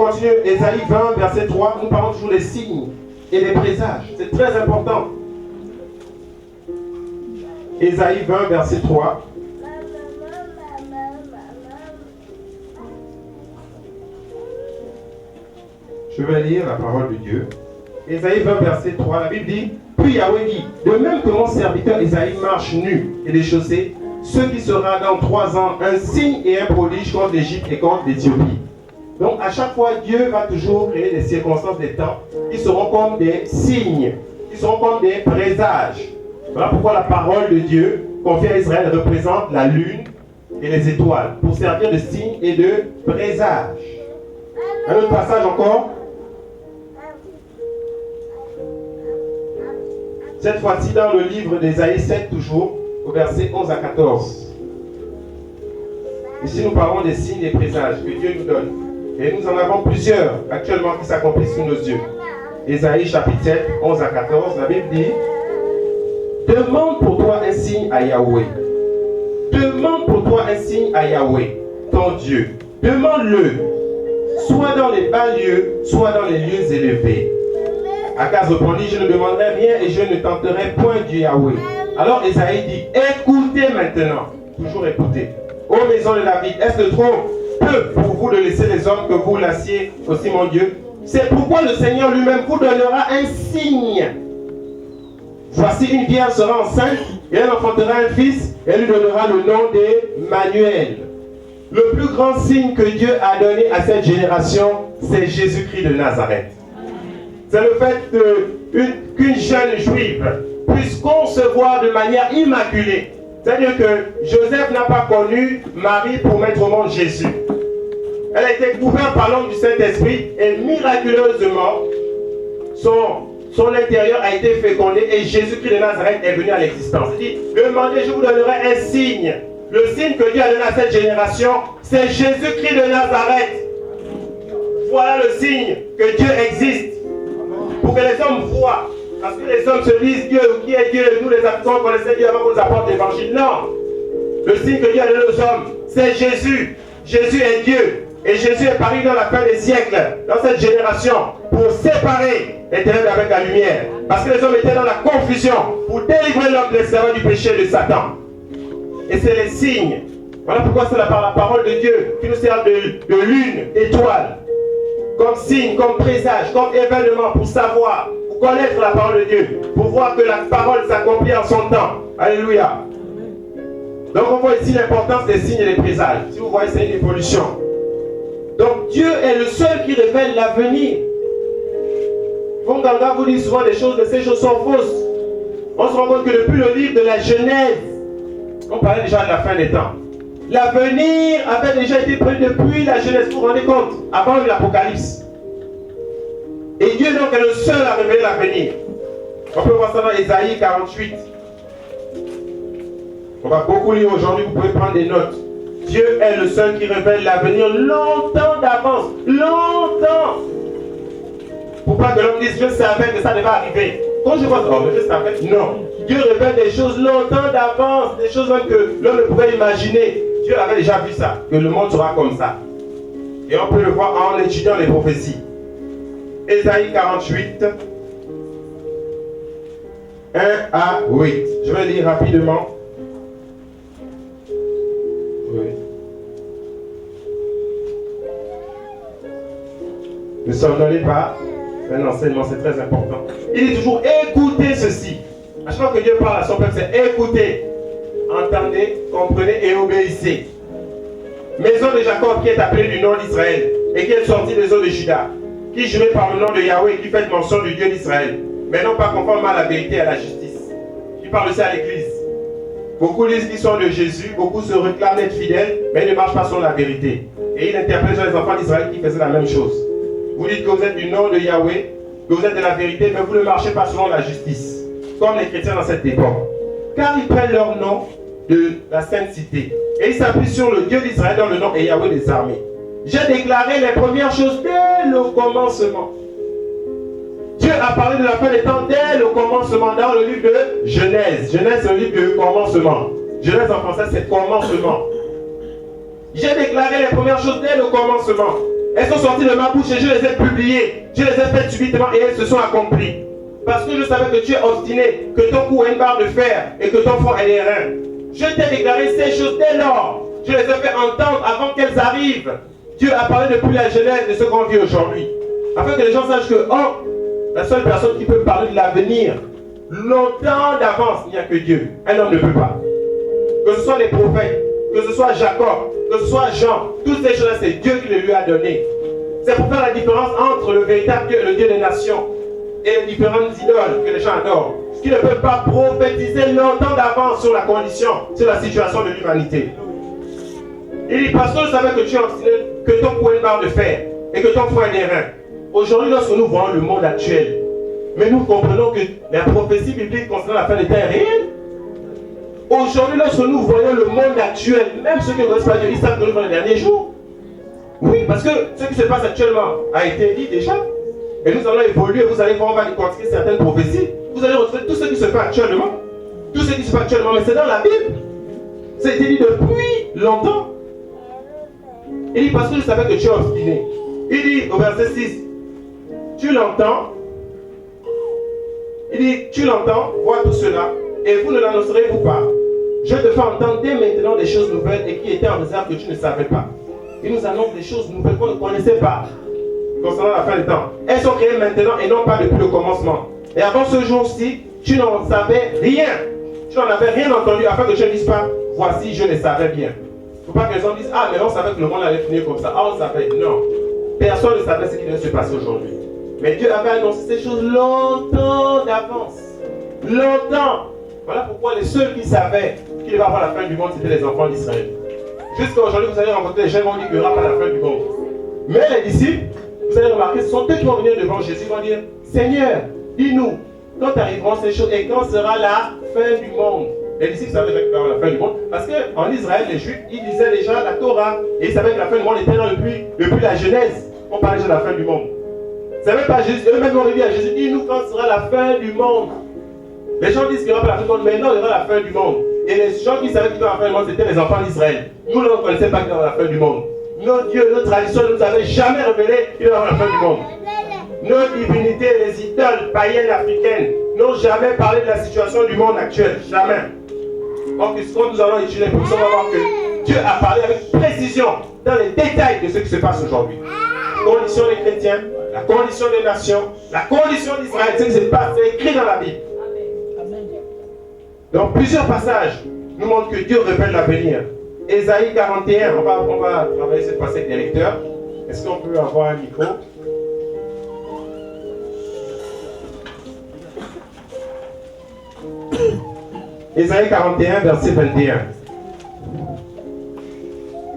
continue. Ésaïe 20, verset 3. Nous parlons toujours des signes et des présages. C'est très important. Ésaïe 20, verset 3. Je vais lire la parole de Dieu. Ésaïe 20, verset 3, la Bible dit, puis Yahweh dit, de même que mon serviteur Ésaïe marche nu et déchaussé, ce qui sera dans 3 ans un signe et un prodige contre l'Égypte et contre l'Éthiopie. Donc à chaque fois, Dieu va toujours créer des circonstances, des temps qui seront comme des signes, qui seront comme des présages. Voilà pourquoi la parole de Dieu confiée à Israël représente la lune et les étoiles, pour servir de signe et de présage. Un autre passage encore. Cette fois-ci dans le livre d'Ésaïe 7 toujours, au verset 11 à 14. Ici nous parlons des signes et présages que Dieu nous donne. Et nous en avons plusieurs actuellement qui s'accomplissent sous nos yeux. Ésaïe chapitre 7, 11 à 14, la Bible dit, demande pour toi un signe à Yahweh. Demande pour toi un signe à Yahweh, ton Dieu. Demande-le, soit dans les bas lieux, soit dans les lieux élevés. Akaz répondit, je ne demanderai rien et je ne tenterai point du Yahweh. Alors Ésaïe dit, écoutez maintenant, toujours écoutez. Ô maison de David, est-ce trop peu pour vous de laisser les hommes que vous lassiez aussi mon Dieu? C'est pourquoi le Seigneur lui-même vous donnera un signe. Voici une vierge sera enceinte et elle enfantera un fils et elle lui donnera le nom d'Emmanuel. Le plus grand signe que Dieu a donné à cette génération, c'est Jésus-Christ de Nazareth. C'est le fait qu'une jeune juive puisse concevoir de manière immaculée. C'est-à-dire que Joseph n'a pas connu Marie pour mettre au monde Jésus. Elle a été couverte par l'homme du Saint-Esprit et miraculeusement, son intérieur a été fécondé et Jésus-Christ de Nazareth est venu à l'existence. Il dit, demandez, je vous donnerai un signe. Le signe que Dieu a donné à cette génération, c'est Jésus-Christ de Nazareth. Voilà le signe que Dieu existe. Pour que les hommes voient. Parce que les hommes se disent, Dieu, qui est Dieu? Nous les habitants connaissaient Dieu avant qu'on nous apporte l'évangile. Non. Le signe que Dieu a donné aux hommes, c'est Jésus. Jésus est Dieu. Et Jésus est paru dans la fin des siècles, dans cette génération, pour séparer les ténèbres avec la lumière. Parce que les hommes étaient dans la confusion, pour délivrer l'homme de l'esclavage du péché de Satan. Et c'est les signes. Voilà pourquoi c'est la parole de Dieu qui nous sert de lune, d'étoile, comme signe, comme présage, comme événement pour savoir, pour connaître la parole de Dieu, pour voir que la parole s'accomplit en son temps. Alléluia. Donc on voit ici l'importance des signes et des présages. Si vous voyez, c'est une évolution. Donc Dieu est le seul qui révèle l'avenir. Von Ganga vous dit souvent des choses, mais ces choses sont fausses. On se rend compte que depuis le livre de la Genèse, on parlait déjà de la fin des temps. L'avenir avait déjà été prévu depuis la Genèse, vous vous rendez compte, avant l'Apocalypse. Et Dieu donc est le seul à révéler l'avenir. On peut voir ça dans Ésaïe 48. On va beaucoup lire aujourd'hui, vous pouvez prendre des notes. Dieu est le seul qui révèle l'avenir longtemps d'avance. Longtemps. Pour pas que l'homme dise, je savais que ça devait arriver. Quand je vois ça, oh, mais je savais. Non. Dieu révèle des choses longtemps d'avance, des choses même que l'homme ne pouvait imaginer. Dieu avait déjà vu ça, que le monde sera comme ça. Et on peut le voir en étudiant les prophéties. Ésaïe 48, 1 à 8. Je vais lire rapidement. Oui. Nous sommes dans les pas. Un enseignement, c'est très important. Il dit toujours, écoutez ceci. À chaque fois que Dieu parle à son peuple, c'est écoutez, entendez, comprenez et obéissez. Maison de Jacob qui est appelée du nom d'Israël et qui est sortie des eaux de Juda, qui jurait par le nom de Yahweh et qui fait mention du Dieu d'Israël, mais non pas conforme à la vérité et à la justice. Il parle aussi à l'église. Beaucoup disent qu'ils sont de Jésus, beaucoup se réclament d'être fidèles, mais ils ne marchent pas selon la vérité. Et il interpelle sur les enfants d'Israël qui faisaient la même chose. Vous dites que vous êtes du nom de Yahweh, que vous êtes de la vérité, mais vous ne marchez pas selon la justice, comme les chrétiens dans cette époque. Car ils prennent leur nom de la Sainte Cité. Et ils s'appuient sur le Dieu d'Israël dont le nom est Yahweh des armées. J'ai déclaré les premières choses dès le commencement. Dieu a parlé de la fin des temps dès le commencement dans le livre de Genèse. Genèse, c'est le livre de commencement. Genèse en français, c'est commencement. J'ai déclaré les premières choses dès le commencement. Elles sont sorties de ma bouche et je les ai publiées. Je les ai faites subitement et elles se sont accomplies. Parce que je savais que tu es obstiné, que ton cou a une barre de fer et que ton front est des reins. Je t'ai déclaré ces choses dès lors. Je les ai fait entendre avant qu'elles arrivent. Dieu a parlé depuis la genèse de ce qu'on vit aujourd'hui. Afin que les gens sachent que, la seule personne qui peut parler de l'avenir, longtemps d'avance, il n'y a que Dieu. Un homme ne peut pas. Que ce soit les prophètes, que ce soit Jacob, que ce soit Jean, toutes ces choses-là, c'est Dieu qui les lui a données. C'est pour faire la différence entre le véritable Dieu et le Dieu des nations et les différentes idoles que les gens adorent. Ce qui ne peut pas prophétiser longtemps d'avance sur la condition, sur la situation de l'humanité. Il dit, parce que je savais que tu es obstiné, que ton cou est une barre de fer et que ton front est des reins. Aujourd'hui, lorsque nous voyons le monde actuel, mais nous comprenons que la prophétie biblique concernant la fin des temps est réelle. Aujourd'hui, lorsque nous voyons le monde actuel, même ceux qui ne connaissent pas Dieu, ils savent que nous voyons les derniers jours. Oui, parce que ce qui se passe actuellement a été dit déjà. Et nous allons évoluer, vous allez voir, on va décortiquer certaines prophéties. Vous allez retrouver tout ce qui se fait actuellement. Tout ce qui se fait actuellement, mais c'est dans la Bible. Ça a été dit depuis longtemps. Il dit, parce que je savais que tu es obstiné. Il dit au verset 6, tu l'entends. Il dit, tu l'entends, vois tout cela, et vous ne l'annoncerez-vous pas. Je te fais entendre dès maintenant des choses nouvelles et qui étaient en réserve que tu ne savais pas. Il nous annonce des choses nouvelles qu'on ne connaissait pas concernant la fin des temps. Elles sont créées maintenant et non pas depuis le commencement. Et avant ce jour-ci, tu n'en savais rien. Tu n'en avais rien entendu afin que je ne dise pas, voici, je le savais bien. Il ne faut pas que les gens disent, ah, mais on savait que le monde allait finir comme ça. Ah, on savait. Non. Personne ne savait ce qui allait se passer aujourd'hui. Mais Dieu avait annoncé ces choses longtemps d'avance. Longtemps. Voilà pourquoi les seuls qui savaient qu'il va y avoir la fin du monde, c'était les enfants d'Israël. Jusqu'à aujourd'hui, vous allez rencontrer des gens qui vont dire qu'il n'y aura pas la fin du monde. Mais les disciples, vous allez remarquer, ce sont eux qui vont venir devant Jésus, ils vont dire, Seigneur, dis-nous, quand arriveront ces choses et quand sera la fin du monde? Les disciples savaient déjà qu'il y aura la fin du monde, parce qu'en Israël, les Juifs, ils lisaient déjà la Torah, et ils savaient que la fin du monde était là depuis la Genèse. On parlait déjà de la fin du monde. Ils ne savaient pas Jésus, eux-mêmes ont dit à Jésus, dis-nous quand sera la fin du monde. Les gens disent qu'il n'y aura pas la fin du monde, mais non, il y aura la fin du monde. Et les gens qui savaient qu'il y aura la fin du monde, c'était les enfants d'Israël. Nous ne connaissions pas qu'il y aura la fin du monde. Nos dieux, nos traditions ne nous avaient jamais révélé qu'il y aura la fin du monde. Nos divinités, les idoles païennes africaines, n'ont jamais parlé de la situation du monde actuel. Jamais. Donc, quand nous allons étudier, nous allons voir que Dieu a parlé avec précision dans les détails de ce qui se passe aujourd'hui. La condition des chrétiens, la condition des nations, la condition d'Israël, ce qui se passe, c'est écrit dans la Bible. Donc, plusieurs passages nous montrent que Dieu révèle l'avenir. Ésaïe 41, on va travailler cette fois avec des lecteurs. Est-ce qu'on peut avoir un micro? Ésaïe 41, verset 21.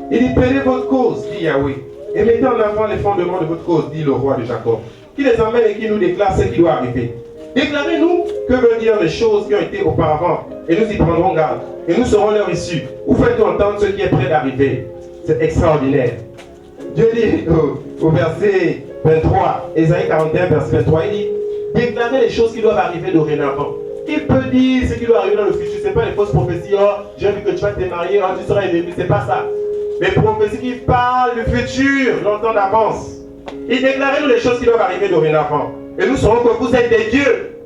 Il dit, prenez votre cause, dit Yahweh, et mettez en avant les fondements de votre cause, dit le roi de Jacob, qui les emmène et qui nous déclare ce qui doit arriver. Déclarez-nous que veulent dire les choses qui ont été auparavant, et nous y prendrons garde, et nous serons leur issue. Ou faites-nous entendre ce qui est prêt d'arriver. C'est extraordinaire. Dieu dit au verset 23, Ésaïe 41, verset 23, il dit, déclarez les choses qui doivent arriver dorénavant. Qui peut dire ce qui doit arriver dans le futur? Ce n'est pas les fausses prophéties, oh, j'ai vu que tu vas te marier, oh, tu seras élevé, c'est pas ça. Les prophéties qui parlent du futur, longtemps d'avance. Il déclarez-nous les choses qui doivent arriver dorénavant. Et nous saurons que vous êtes des dieux.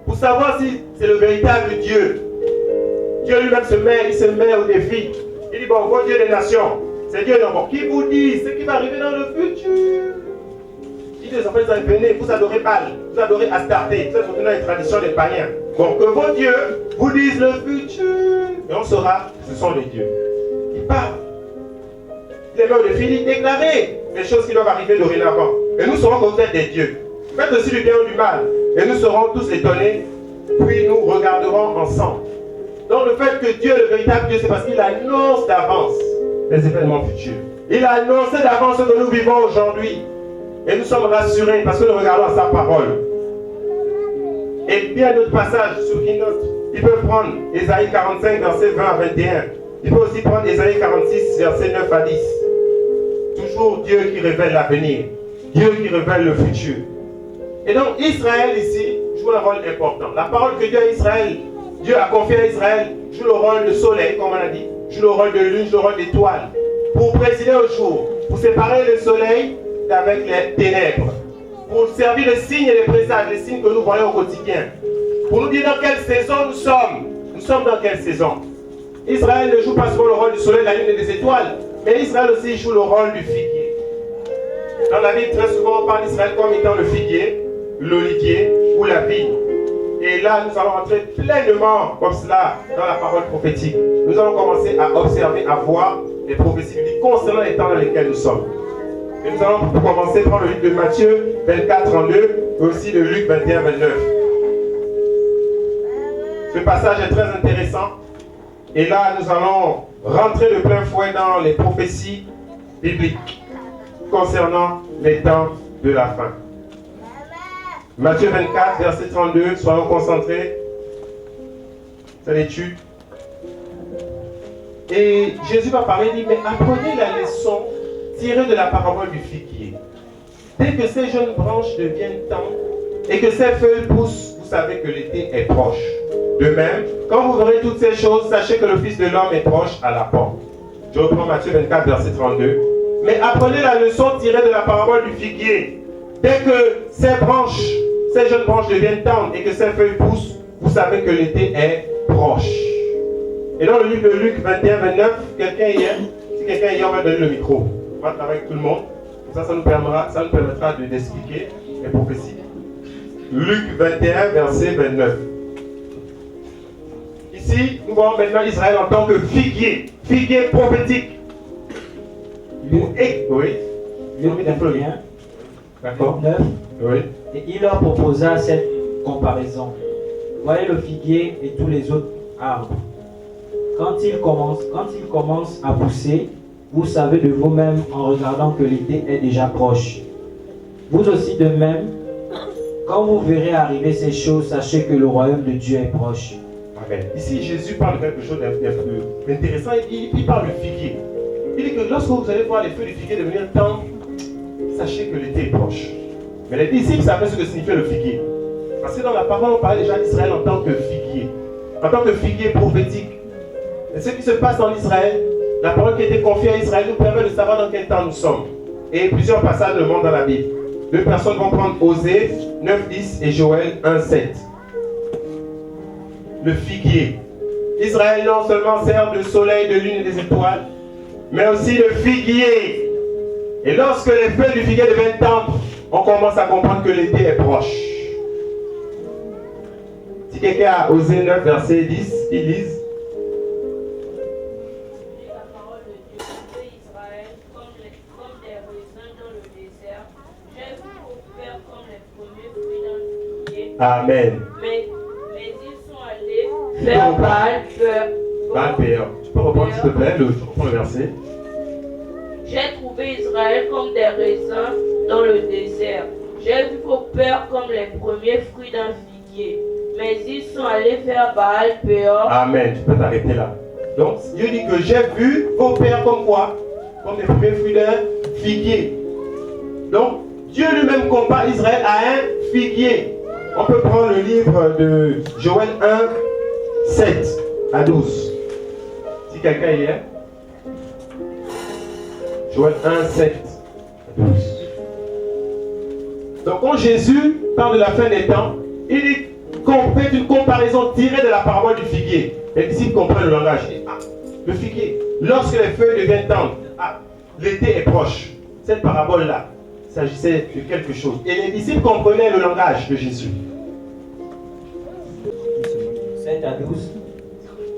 Pour savoir si c'est le véritable Dieu. Dieu lui-même il se met au défi. Il dit, bon, vos dieux des nations, c'est Dieu non. Qui vous dit ce qui va arriver dans le futur? Il dit, les enfants d'Israël, venez, vous adorez Baal, vous adorez Astarté, vous êtes dans les traditions des païens. Bon, que vos dieux vous disent le futur. Et on saura, ce sont les dieux. Ils parlent. Il est là au défi, il dit, déclarez les choses qui doivent arriver dorénavant. Et nous saurons que vous êtes des dieux. Faites aussi du bien ou du mal. Et nous serons tous étonnés. Puis nous regarderons ensemble. Donc le fait que Dieu est le véritable Dieu, c'est parce qu'il annonce d'avance les événements futurs. Il a annoncé d'avance ce que nous vivons aujourd'hui. Et nous sommes rassurés parce que nous regardons sa parole. Et bien d'autres passages sur qui note. Il peut prendre Ésaïe 45, verset 20 à 21. Il peut aussi prendre Ésaïe 46, verset 9 à 10. Toujours Dieu qui révèle l'avenir. Dieu qui révèle le futur. Et donc Israël ici joue un rôle important. La parole que Dieu a à Israël, Dieu a confié à Israël, joue le rôle de soleil, comme on a dit, joue le rôle de lune, joue le rôle d'étoile, pour présider au jour, pour séparer le soleil avec les ténèbres. Pour servir de signes et de présages, les signes que nous voyons au quotidien. Pour nous dire dans quelle saison nous sommes. Nous sommes dans quelle saison? Israël ne joue pas souvent le rôle du soleil, de la lune et des étoiles, mais Israël aussi joue le rôle du figuier. Dans la Bible, très souvent, on parle d'Israël comme étant le figuier, l'olivier ou la vigne. Et là, nous allons entrer pleinement comme cela dans la parole prophétique. Nous allons commencer à observer, à voir les prophéties bibliques concernant les temps dans lesquels nous sommes. Et nous allons pour commencer par le livre de Matthieu 24, 32 et aussi de Luc 21, 29. Ce passage est très intéressant. Et là, nous allons rentrer de plein fouet dans les prophéties bibliques concernant les temps de la fin. Matthieu 24, verset 32, soyons concentrés. C'est l'étude. Et Jésus va parler, il dit, mais apprenez la leçon tirée de la parabole du figuier. Dès que ces jeunes branches deviennent tendres et que ces feuilles poussent, vous savez que l'été est proche. De même, quand vous verrez toutes ces choses, sachez que le Fils de l'homme est proche à la porte. Je reprends Matthieu 24, verset 32. Mais apprenez la leçon tirée de la parabole du figuier. Dès que ces jeunes branches deviennent tendres et que ces feuilles poussent, vous savez que l'été est proche. Et dans le livre de Luc 21, 29, si quelqu'un hier, on va donner le micro. On va travailler avec tout le monde. Ça nous permettra d'expliquer les prophéties. Luc 21, verset 29. Ici, nous voyons maintenant Israël en tant que figuier prophétique. Luc, oui. Luc 21, D'accord. 29. Oui. Et il leur proposa cette comparaison. Voyez le figuier et tous les autres arbres. Quand ils commencent à pousser, vous savez de vous-même en regardant que l'été est déjà proche. Vous aussi de même, quand vous verrez arriver ces choses, sachez que le royaume de Dieu est proche. Amen. Ici, Jésus parle de quelque chose d'intéressant. Il parle du figuier. Il dit que lorsque vous allez voir les feuilles du figuier devenir tendres, sachez que l'été est proche. Mais les disciples savaient ce que signifiait le figuier. Parce que dans la parole, on parlait déjà d'Israël en tant que figuier. En tant que figuier prophétique. Et ce qui se passe en Israël, la parole qui a été confiée à Israël nous permet de savoir dans quel temps nous sommes. Et plusieurs passages le montrent dans la Bible. Deux personnes vont prendre Osée 9, 10 et Joël 1, 7. Le figuier. Israël non seulement sert de soleil, de lune et des étoiles, mais aussi de figuier. Et lorsque les feuilles du figuier deviennent tendres, on commence à comprendre que l'été est proche. Si quelqu'un a Osée 9, verset 10, il lise. Amen. Mais ils sont allés faire Baal-Péor. Tu peux reprendre s'il te plaît, reprends le verset. J'ai trouvé Israël comme des raisins dans le désert. J'ai vu vos pères comme les premiers fruits d'un figuier. Mais ils sont allés faire Baal-Péor. Amen. Tu peux t'arrêter là. Donc, Dieu dit que j'ai vu vos pères comme quoi? Comme les premiers fruits d'un figuier. Donc, Dieu lui-même compare Israël à un figuier. On peut prendre le livre de Joël 1, 7 à 12. Si quelqu'un y est. Joël 1, 7 à 12. Donc quand Jésus parle de la fin des temps, il fait une comparaison tirée de la parabole du figuier. Les disciples comprennent le langage. Le figuier, lorsque les feuilles deviennent tendres, l'été est proche. Cette parabole-là, il s'agissait de quelque chose. Et les disciples comprenaient le langage de Jésus. 7 à 12.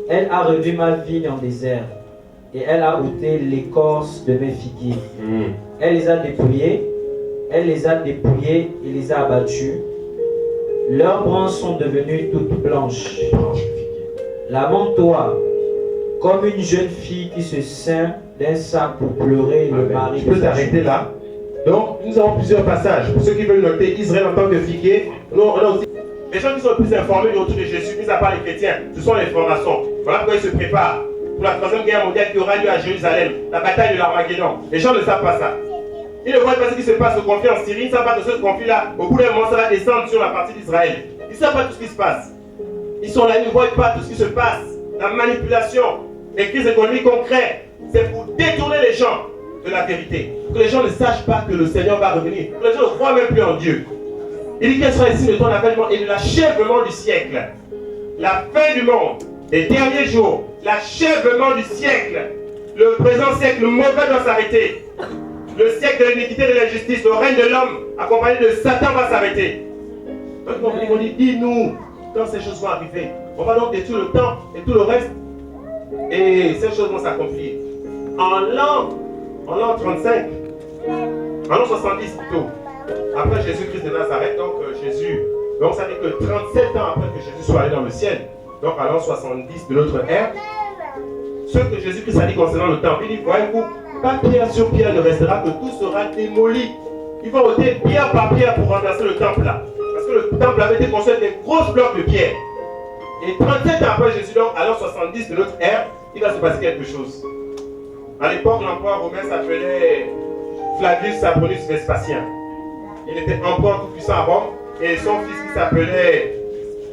Elle a réduit ma vigne en désert, et elle a ôté l'écorce de mes figuiers. Elle les a dépouillés et les a abattus. Leurs branches sont devenues toutes blanches. Lamente-toi, comme une jeune fille qui se ceint d'un sac pour pleurer le mari. Tu peux t'arrêter là. Donc, nous avons plusieurs passages. Pour ceux qui veulent noter Israël en tant que figuier, nous on a aussi les gens qui sont le plus informés du retour de Jésus, mis à part les chrétiens, ce sont les francs-maçons. Voilà pourquoi ils se préparent pour la troisième guerre mondiale qui aura lieu à Jérusalem, la bataille de l'Armageddon. Les gens ne savent pas ça. Ils ne voient pas ce qui se passe au conflit en Syrie, ils ne savent pas que ce conflit-là, au bout d'un moment, ça va descendre sur la partie d'Israël. Ils ne savent pas tout ce qui se passe. Ils sont là, ils ne voient pas tout ce qui se passe. La manipulation, les crises économiques qu'on crée, c'est pour détourner les gens de la vérité. Que les gens ne sachent pas que le Seigneur va revenir. Que les gens ne croient même plus en Dieu. Il dit quel sera le signe de ton avènement et de l'achèvement du siècle. La fin du monde, les derniers jours, l'achèvement du siècle. Le présent siècle, le mauvais doit s'arrêter. Le siècle de l'iniquité et de l'injustice, le règne de l'homme, accompagné de Satan, va s'arrêter. Donc on dit, dis-nous quand ces choses vont arriver. On va donc détruire le temps et tout le reste. Et ces choses vont s'accomplir. En l'an 35, en l'an 70 plutôt, après Jésus-Christ de Nazareth, donc ça dit que 37 ans après que Jésus soit allé dans le ciel, donc à l'an 70 de notre ère, ce que Jésus-Christ a dit concernant le temple, il dit, voyez-vous, pas pierre sur pierre ne restera, que tout sera démoli. Ils vont ôter pierre par pierre pour remplacer le temple là. Parce que le temple avait été construit avec des grosses blocs de pierre. Et 37 ans après Jésus, donc à l'an 70 de notre ère, il va se passer quelque chose. À l'époque, l'empereur romain s'appelait Flavius Sabronius Vespasien. Il était empereur tout-puissant à Rome. Et son fils qui s'appelait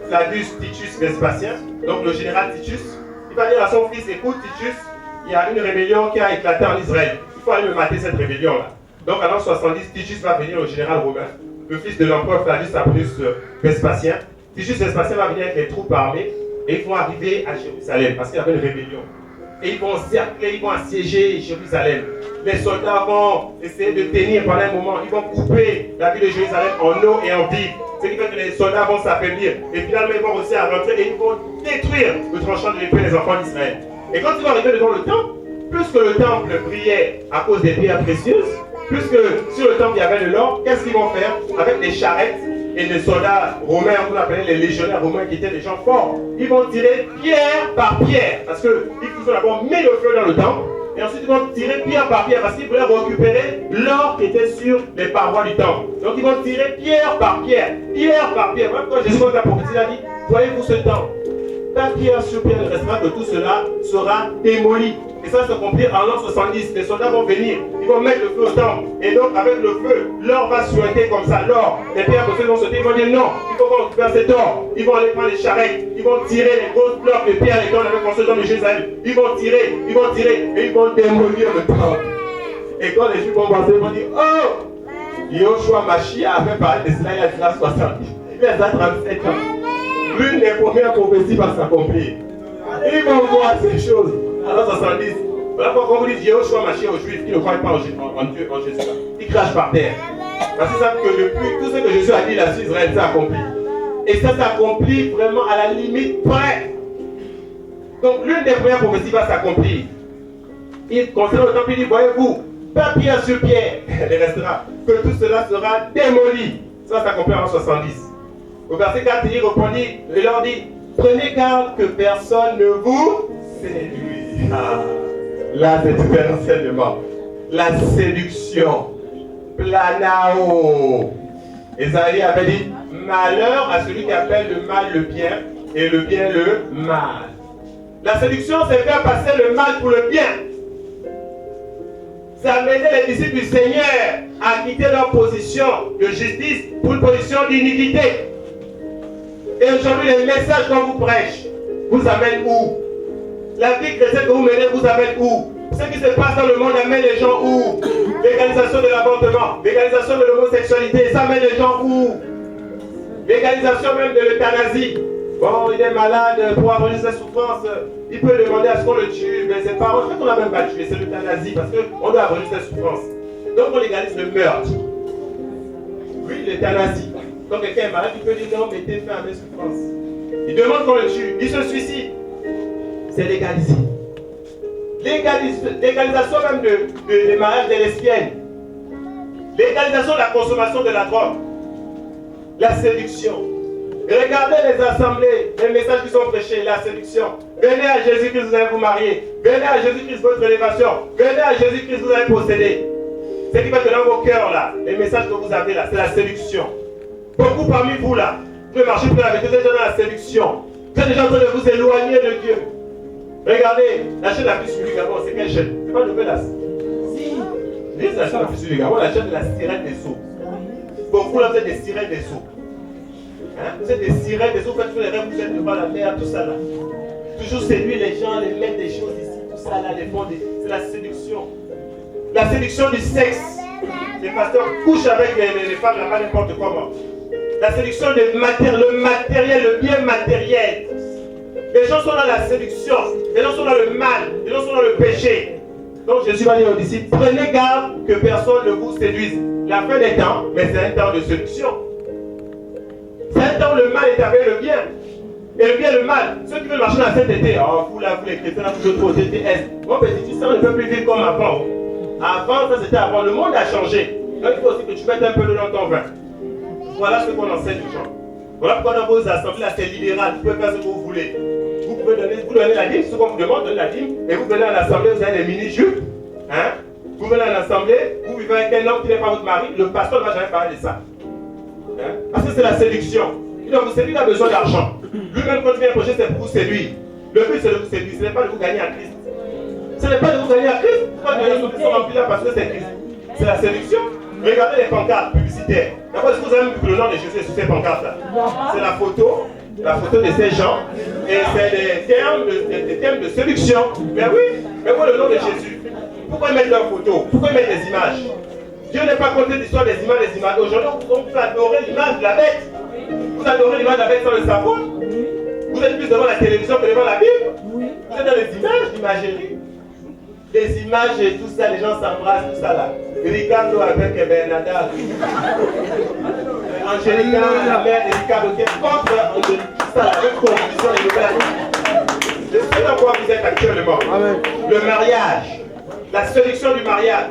Flavius Titus Vespasien, donc le général Titus, il va dire à son fils, écoute Titus, il y a une rébellion qui a éclaté en Israël. Il faut aller me mater cette rébellion-là. Donc en l'an 70, Titus va venir, le général romain, le fils de l'empereur Flavius Sabronius Vespasien. Titus Vespasien va venir avec les troupes armées et ils vont arriver à Jérusalem parce qu'il y avait une rébellion. Et ils vont cercler, ils vont assiéger Jérusalem. Les soldats vont essayer de tenir pendant un moment. Ils vont couper la ville de Jérusalem en eau et en vide. Ce qui fait que les soldats vont s'affaiblir. Et finalement, ils vont réussir à rentrer et ils vont détruire le tranchant de l'épée des enfants d'Israël. Et quand ils vont arriver devant le temple, plus que le temple brillait à cause des pierres précieuses, plus que sur le temple il y avait de l'or, qu'est-ce qu'ils vont faire avec des charrettes et les soldats romains, on appelait les légionnaires romains qui étaient des gens forts? Ils vont tirer pierre par pierre parce qu'ils ont d'abord mis le feu dans le temple et ensuite ils vont tirer pierre par pierre parce qu'ils voulaient récupérer l'or qui était sur les parois du temple. Donc ils vont tirer pierre par pierre. Même quand Jésus a prophétisé, il a dit, voyez-vous ce temple, pas pierre sur pierre ne restera, que tout cela sera démoli. Et ça s'accomplit en l'an 70. Les soldats vont venir, ils vont mettre le feu au temple. Et donc avec le feu, l'or va souhaiter comme ça. L'or, les pierres que ceux vont sauter, ils vont dire non, il faut qu'on récupère cet or. Ils vont aller prendre les charrettes, ils vont tirer les grosses blocs de pierre et qu'on avait construit dans le Jérusalem. Ils vont tirer, et ils vont démolir le temple. Et quand les Juifs vont penser, ils vont dire, oh, Yoshua Mashiach avait parlé de cela il y a déjà 70. Il y a déjà 37 ans. L'une des premières prophéties va s'accomplir. Ils vont voir ces choses. Alors 70. Voilà pourquoi on vous dit Yoshua Mashiach aux Juifs qui ne croient pas en Dieu, en Jésus. Ils crachent par terre. Parce qu'ils savent que depuis tout ce que Jésus a dit là sur Israël s'est accompli. Et ça s'accomplit vraiment à la limite près. Donc l'une des premières prophéties va s'accomplir. Il concerne le temple, il dit, voyez-vous, pas pierre sur pierre, il restera, que tout cela sera démoli. Ça s'accomplit en 70. Au verset 4, il répondit, il leur dit, prenez garde que personne ne vous séduise. Ah, là, c'est tout un enseignement. La séduction. Planao. Esaïe avait dit, malheur à celui qui appelle le mal le bien et le bien le mal. La séduction, c'est faire passer le mal pour le bien. C'est amener les disciples du Seigneur à quitter leur position de justice pour une position d'iniquité. Et aujourd'hui, les messages qu'on vous prêche vous amènent où? La vie chrétienne que vous menez vous amène où? Ce qui se passe dans le monde amène les gens où? Légalisation de l'avortement, légalisation de l'homosexualité, ça amène les gens où? Légalisation même de l'euthanasie. Bon, il est malade pour abolir sa souffrance, il peut demander à ce qu'on le tue, mais c'est pas, en fait on n'a même pas tué, c'est l'euthanasie parce qu'on doit abolir sa souffrance. Donc on légalise le meurtre. Oui, l'euthanasie. Quand quelqu'un est malade, il peut dire non, mettez fin à mes souffrances. Il demande qu'on le tue, il se suicide. C'est légalisé. Légalisation même des mariages des lesbiennes. Légalisation de la consommation de la drogue. La séduction. Regardez les assemblées, les messages qui sont prêchés, la séduction. Venez à Jésus-Christ, vous allez vous marier. Venez à Jésus-Christ, votre élévation. Venez à Jésus-Christ, vous allez posséder. Ce qui va que dans vos cœurs là, les messages que vous avez là, c'est la séduction. Beaucoup parmi vous là, vous pouvez marcher pour la vérité, vous êtes déjà dans la séduction. Vous êtes déjà en train de vous éloigner de Dieu. Regardez, la chaîne la plus suivie du Gabon, c'est quelle chaîne? C'est pas Nouvelle As. Si. C'est la chaîne la plus suivie du Gabon, la chaîne de la sirène des eaux. Beaucoup là, vous êtes des sirènes des eaux. Hein? Vous êtes des sirènes des eaux, vous faites tous les rêves, vous êtes devant la mer, tout ça là. Toujours séduire les gens, les mettre des choses ici, tout ça là, les fonds, c'est la séduction. La séduction du sexe. Les pasteurs couchent avec les femmes là-bas n'importe comment. La séduction le matériel, le bien matériel. Les gens sont dans la séduction. Les gens sont dans le mal. Les gens sont dans le péché. Donc Jésus va dire aux disciples, prenez garde que personne ne vous séduise. La fin des temps, mais c'est un temps de séduction. C'est un temps où le mal est avec le bien. Et le bien et le mal. Ceux qui veulent marcher dans la sainteté, oh, vous là, vous les chrétiens, là, vous êtes au TTS. Mon petit, tu sais, on ne peut plus vivre comme avant. Avant, ça c'était avant. Le monde a changé. Donc il faut aussi que tu mettes un peu d'eau dans ton vin. Voilà ce qu'on enseigne aux gens. Voilà pourquoi dans vos assemblées, là, c'est libéral. Vous pouvez faire ce que vous voulez. Vous pouvez donner la dîme, ce qu'on vous demande, donnez la dîme. Et vous venez à l'assemblée, vous avez des mini-jupes. Hein? Vous venez à l'assemblée, vous vivez avec un homme qui n'est pas votre mari. Le pasteur ne va jamais parler de ça. Hein? Parce que c'est la séduction. Il doit vous séduire, il a besoin d'argent. Lui-même, quand il vient approcher, c'est pour vous séduire. Le but, c'est de vous séduire. Ce n'est pas de vous gagner à Christ. Ce n'est pas de vous gagner à Christ. Pourquoi les gens sont remplis là? Parce que c'est Christ. C'est la séduction. Regardez les pancartes publicitaires. D'abord, est-ce que vous avez vu le nom de Jésus sur ces pancartes-là? C'est la photo de ces gens. Et c'est des termes de séduction. Mais oui, mais voilà le nom de Jésus. Pourquoi ils mettent leurs photos? Pourquoi ils mettent des images? Dieu n'est pas content l'histoire des images. Aujourd'hui, vous adorez l'image de la bête. Vous adorez l'image de la bête sans le savoir. Vous êtes plus devant la télévision que devant la Bible. Vous êtes dans les images, l'imagerie. Les images et tout ça, les gens s'embrassent, tout ça là. Ricardo avec Bernada. Angélica, la mère de Ricardo qui est contre Angélica. Tout ça, la même condition et nouvelles. Je sais dans quoi vous êtes actuellement. Amen. Le mariage, la séduction du mariage.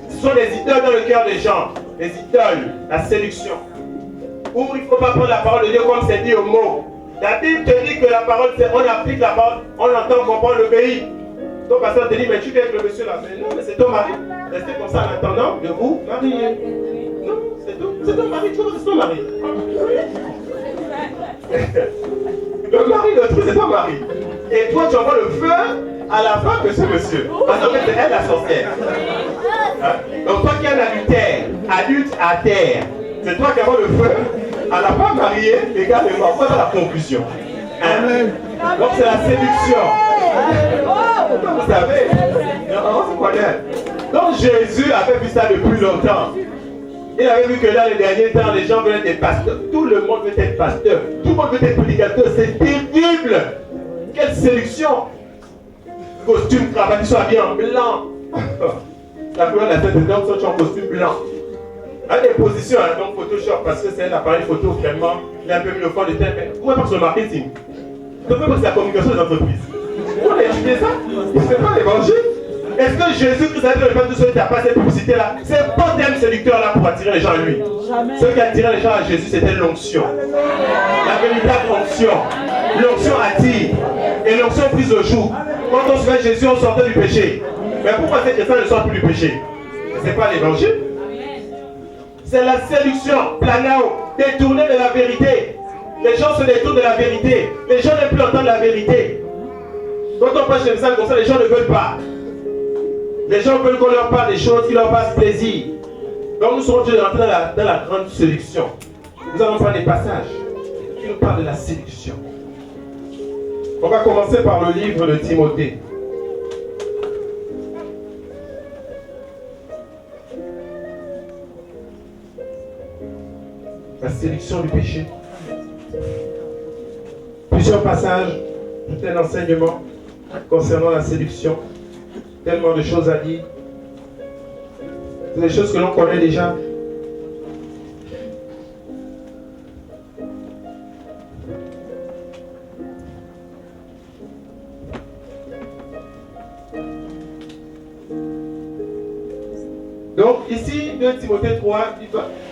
Ce sont des idoles dans le cœur des gens. Des idoles, la séduction. Où il ne faut pas prendre la parole de Dieu comme c'est dit au mot. La Bible te dit que la parole, c'est on applique la parole, on entend, on comprend le pays. Ton pasteur te dit, mais tu viens avec le monsieur là. Mais non, mais c'est ton mari. Restez comme ça en attendant de vous marier. Non, c'est tout. C'est ton mari, tu vois, c'est ton mari. Le mari de l'autre, c'est ton mari. Et toi, tu envoies le feu à la femme de ce monsieur. Parce qu'en fait, c'est elle la sorcière. Hein? Donc, toi qui es un adulte à terre, c'est toi qui envoies le feu à la femme mariée, également. Voilà la conclusion. Amen. Donc, c'est la séduction. Vous savez, on se connaît. Donc Jésus avait vu ça depuis longtemps. Il avait vu que là, les derniers temps, les gens veulent être des pasteurs. Tout le monde veut être pasteur. Tout le monde veut être prédicateur. C'est terrible. Quelle séduction. Costume, cravate, ils sont habillés en blanc. La couleur de la tête de l'homme, sont en costume blanc. À des positions, hein, donc Photoshop, parce que c'est un appareil photo vraiment, il a un peu mis le fond de tête. Mais pourquoi pas sur le marketing? Donc, c'est la communication des entreprises. On a étudié ça. Il ne fait pas l'évangile. Est-ce que Jésus-Christ a dit le fait de ceux qui n'ont pas cette publicité-là? C'est pas un thème séducteur-là pour attirer les gens à lui. Jamais. Ce qui attirait les gens à Jésus, c'était l'onction. La véritable onction. L'onction attire. Et l'onction prise au jour. Quand on se fait Jésus, on sortait du péché. Mais pourquoi ces chrétiens ne sortent plus du péché? Ce n'est pas l'évangile. C'est la séduction, planao, détourner de la vérité. Les gens se détournent de la vérité. Les gens n'aiment plus entendre la vérité. Quand on prêche le message comme ça, les gens ne veulent pas. Les gens veulent qu'on leur parle des choses qui leur fassent plaisir. Donc nous serons obligés de rentrer dans la grande séduction. Nous allons faire des passages qui nous parlent de la séduction. On va commencer par le livre de Timothée. La séduction du péché. Plusieurs passages, tout un enseignement concernant la séduction. Tellement de choses à dire. C'est des choses que l'on connaît déjà. Donc ici, 2 Timothée 3,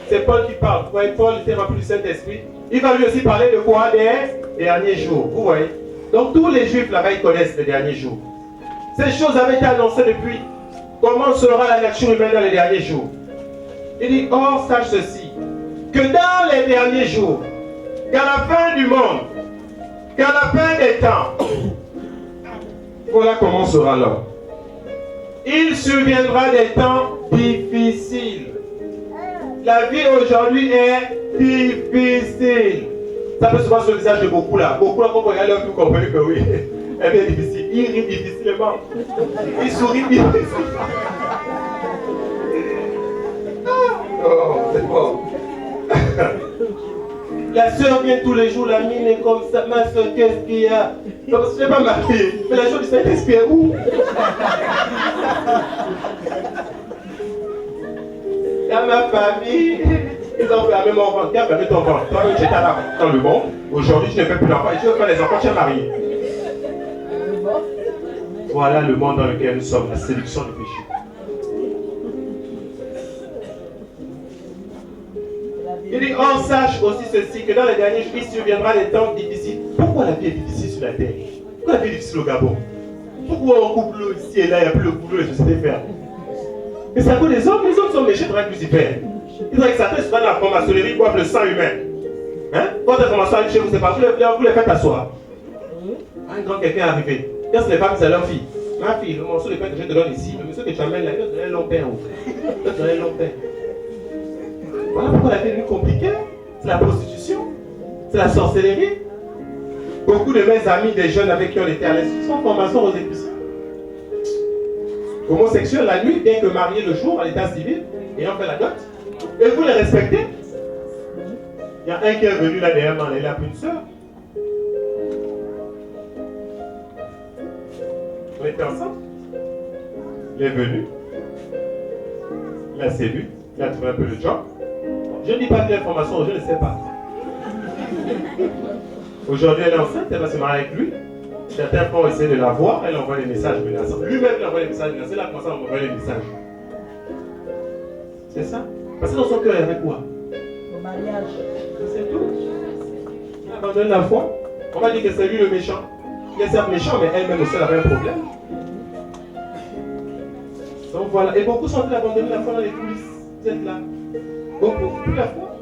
c'est Paul qui parle. Vous voyez, Paul était rempli du Saint-Esprit. Il va lui aussi parler de quoi? Des derniers jours. Vous voyez. Donc tous les Juifs là-bas, ils connaissent les derniers jours. Ces choses avaient été annoncées depuis. Comment sera la nature humaine dans les derniers jours? Il dit, or sache ceci, que dans les derniers jours, qu'à la fin du monde, qu'à la fin des temps, voilà comment sera l'homme. Il surviendra des temps difficiles. La vie aujourd'hui est difficile. Ça peut se voir sur le visage de beaucoup là. Beaucoup là, quand vous regardez l'homme, vous comprenez que oui, elle est difficile. Il rit difficilement. Il sourit difficilement. Non, c'est bon. La soeur vient tous les jours, la mine est comme ça. Ma soeur, qu'est-ce qu'il y a? Non, parce que je n'ai pas marié. Mais la joie du Saint-Esprit est où? Il y a ma famille. Ils ont fait la même enfant. Tiens, permets ton enfant. Toi, j'étais dans le monde. Aujourd'hui, tu ne fais plus d'enfants. Et tu veux faire les enfants, tu es marié. Voilà le monde dans lequel nous sommes, la séduction du péché. Il dit, on sache aussi ceci, que dans les derniers jours, il surviendra des temps difficiles. Pourquoi la vie est difficile sur la terre? Pourquoi la vie est difficile au Gabon? Pourquoi on coupe l'eau ici et là, il n'y a plus le boulot, les sociétés ferment? Et c'est à cause des hommes. Les hommes sont méchants avec Lucifer. Ils ont que Satan se dans la franc-maçonnerie, ils boivent le sang humain. Hein? Quand la franc-maçon arrive chez vous, c'est pas vous les faites asseoir. Quand quelqu'un est arrivé, quand ce n'est pas c'est leur fille. Ma fille, le morceau de pain que je te donne ici, le monsieur que tu amènes là, il va te donner un long pain. Il va te donner un long pain. Voilà pourquoi la vie est devenue compliquée. C'est la prostitution, c'est la sorcellerie. Beaucoup de mes amis, des jeunes avec qui on était à l'aise, sont francs-maçons aux églises. Homosexuels la nuit, bien que mariés le jour à l'état civil, ayant fait la dot. Et vous les respectez? Il y a un qui est venu là derrière moi, il a plus une soeur. On était ensemble. Il est venu. Il a séduit. Il a trouvé un peu le job. Je ne dis pas de l'information, je ne sais pas. Aujourd'hui, elle est enceinte, elle va se marier avec lui. Certains vont essayer de la voir, elle envoie des messages menaçants. Lui-même, il envoie des messages menaçants. Elle a commencé à m'envoyer des messages. C'est ça? Parce que dans son cœur, il y avait quoi? Au mariage. C'est tout. Il abandonne la foi. On va dire que c'est lui le méchant. Il est certes méchant, mais elle-même aussi elle avait un problème. Donc voilà. Et beaucoup sont en train d'abandonner la foi dans les coulisses. Vous êtes là. Beaucoup, plus la foi.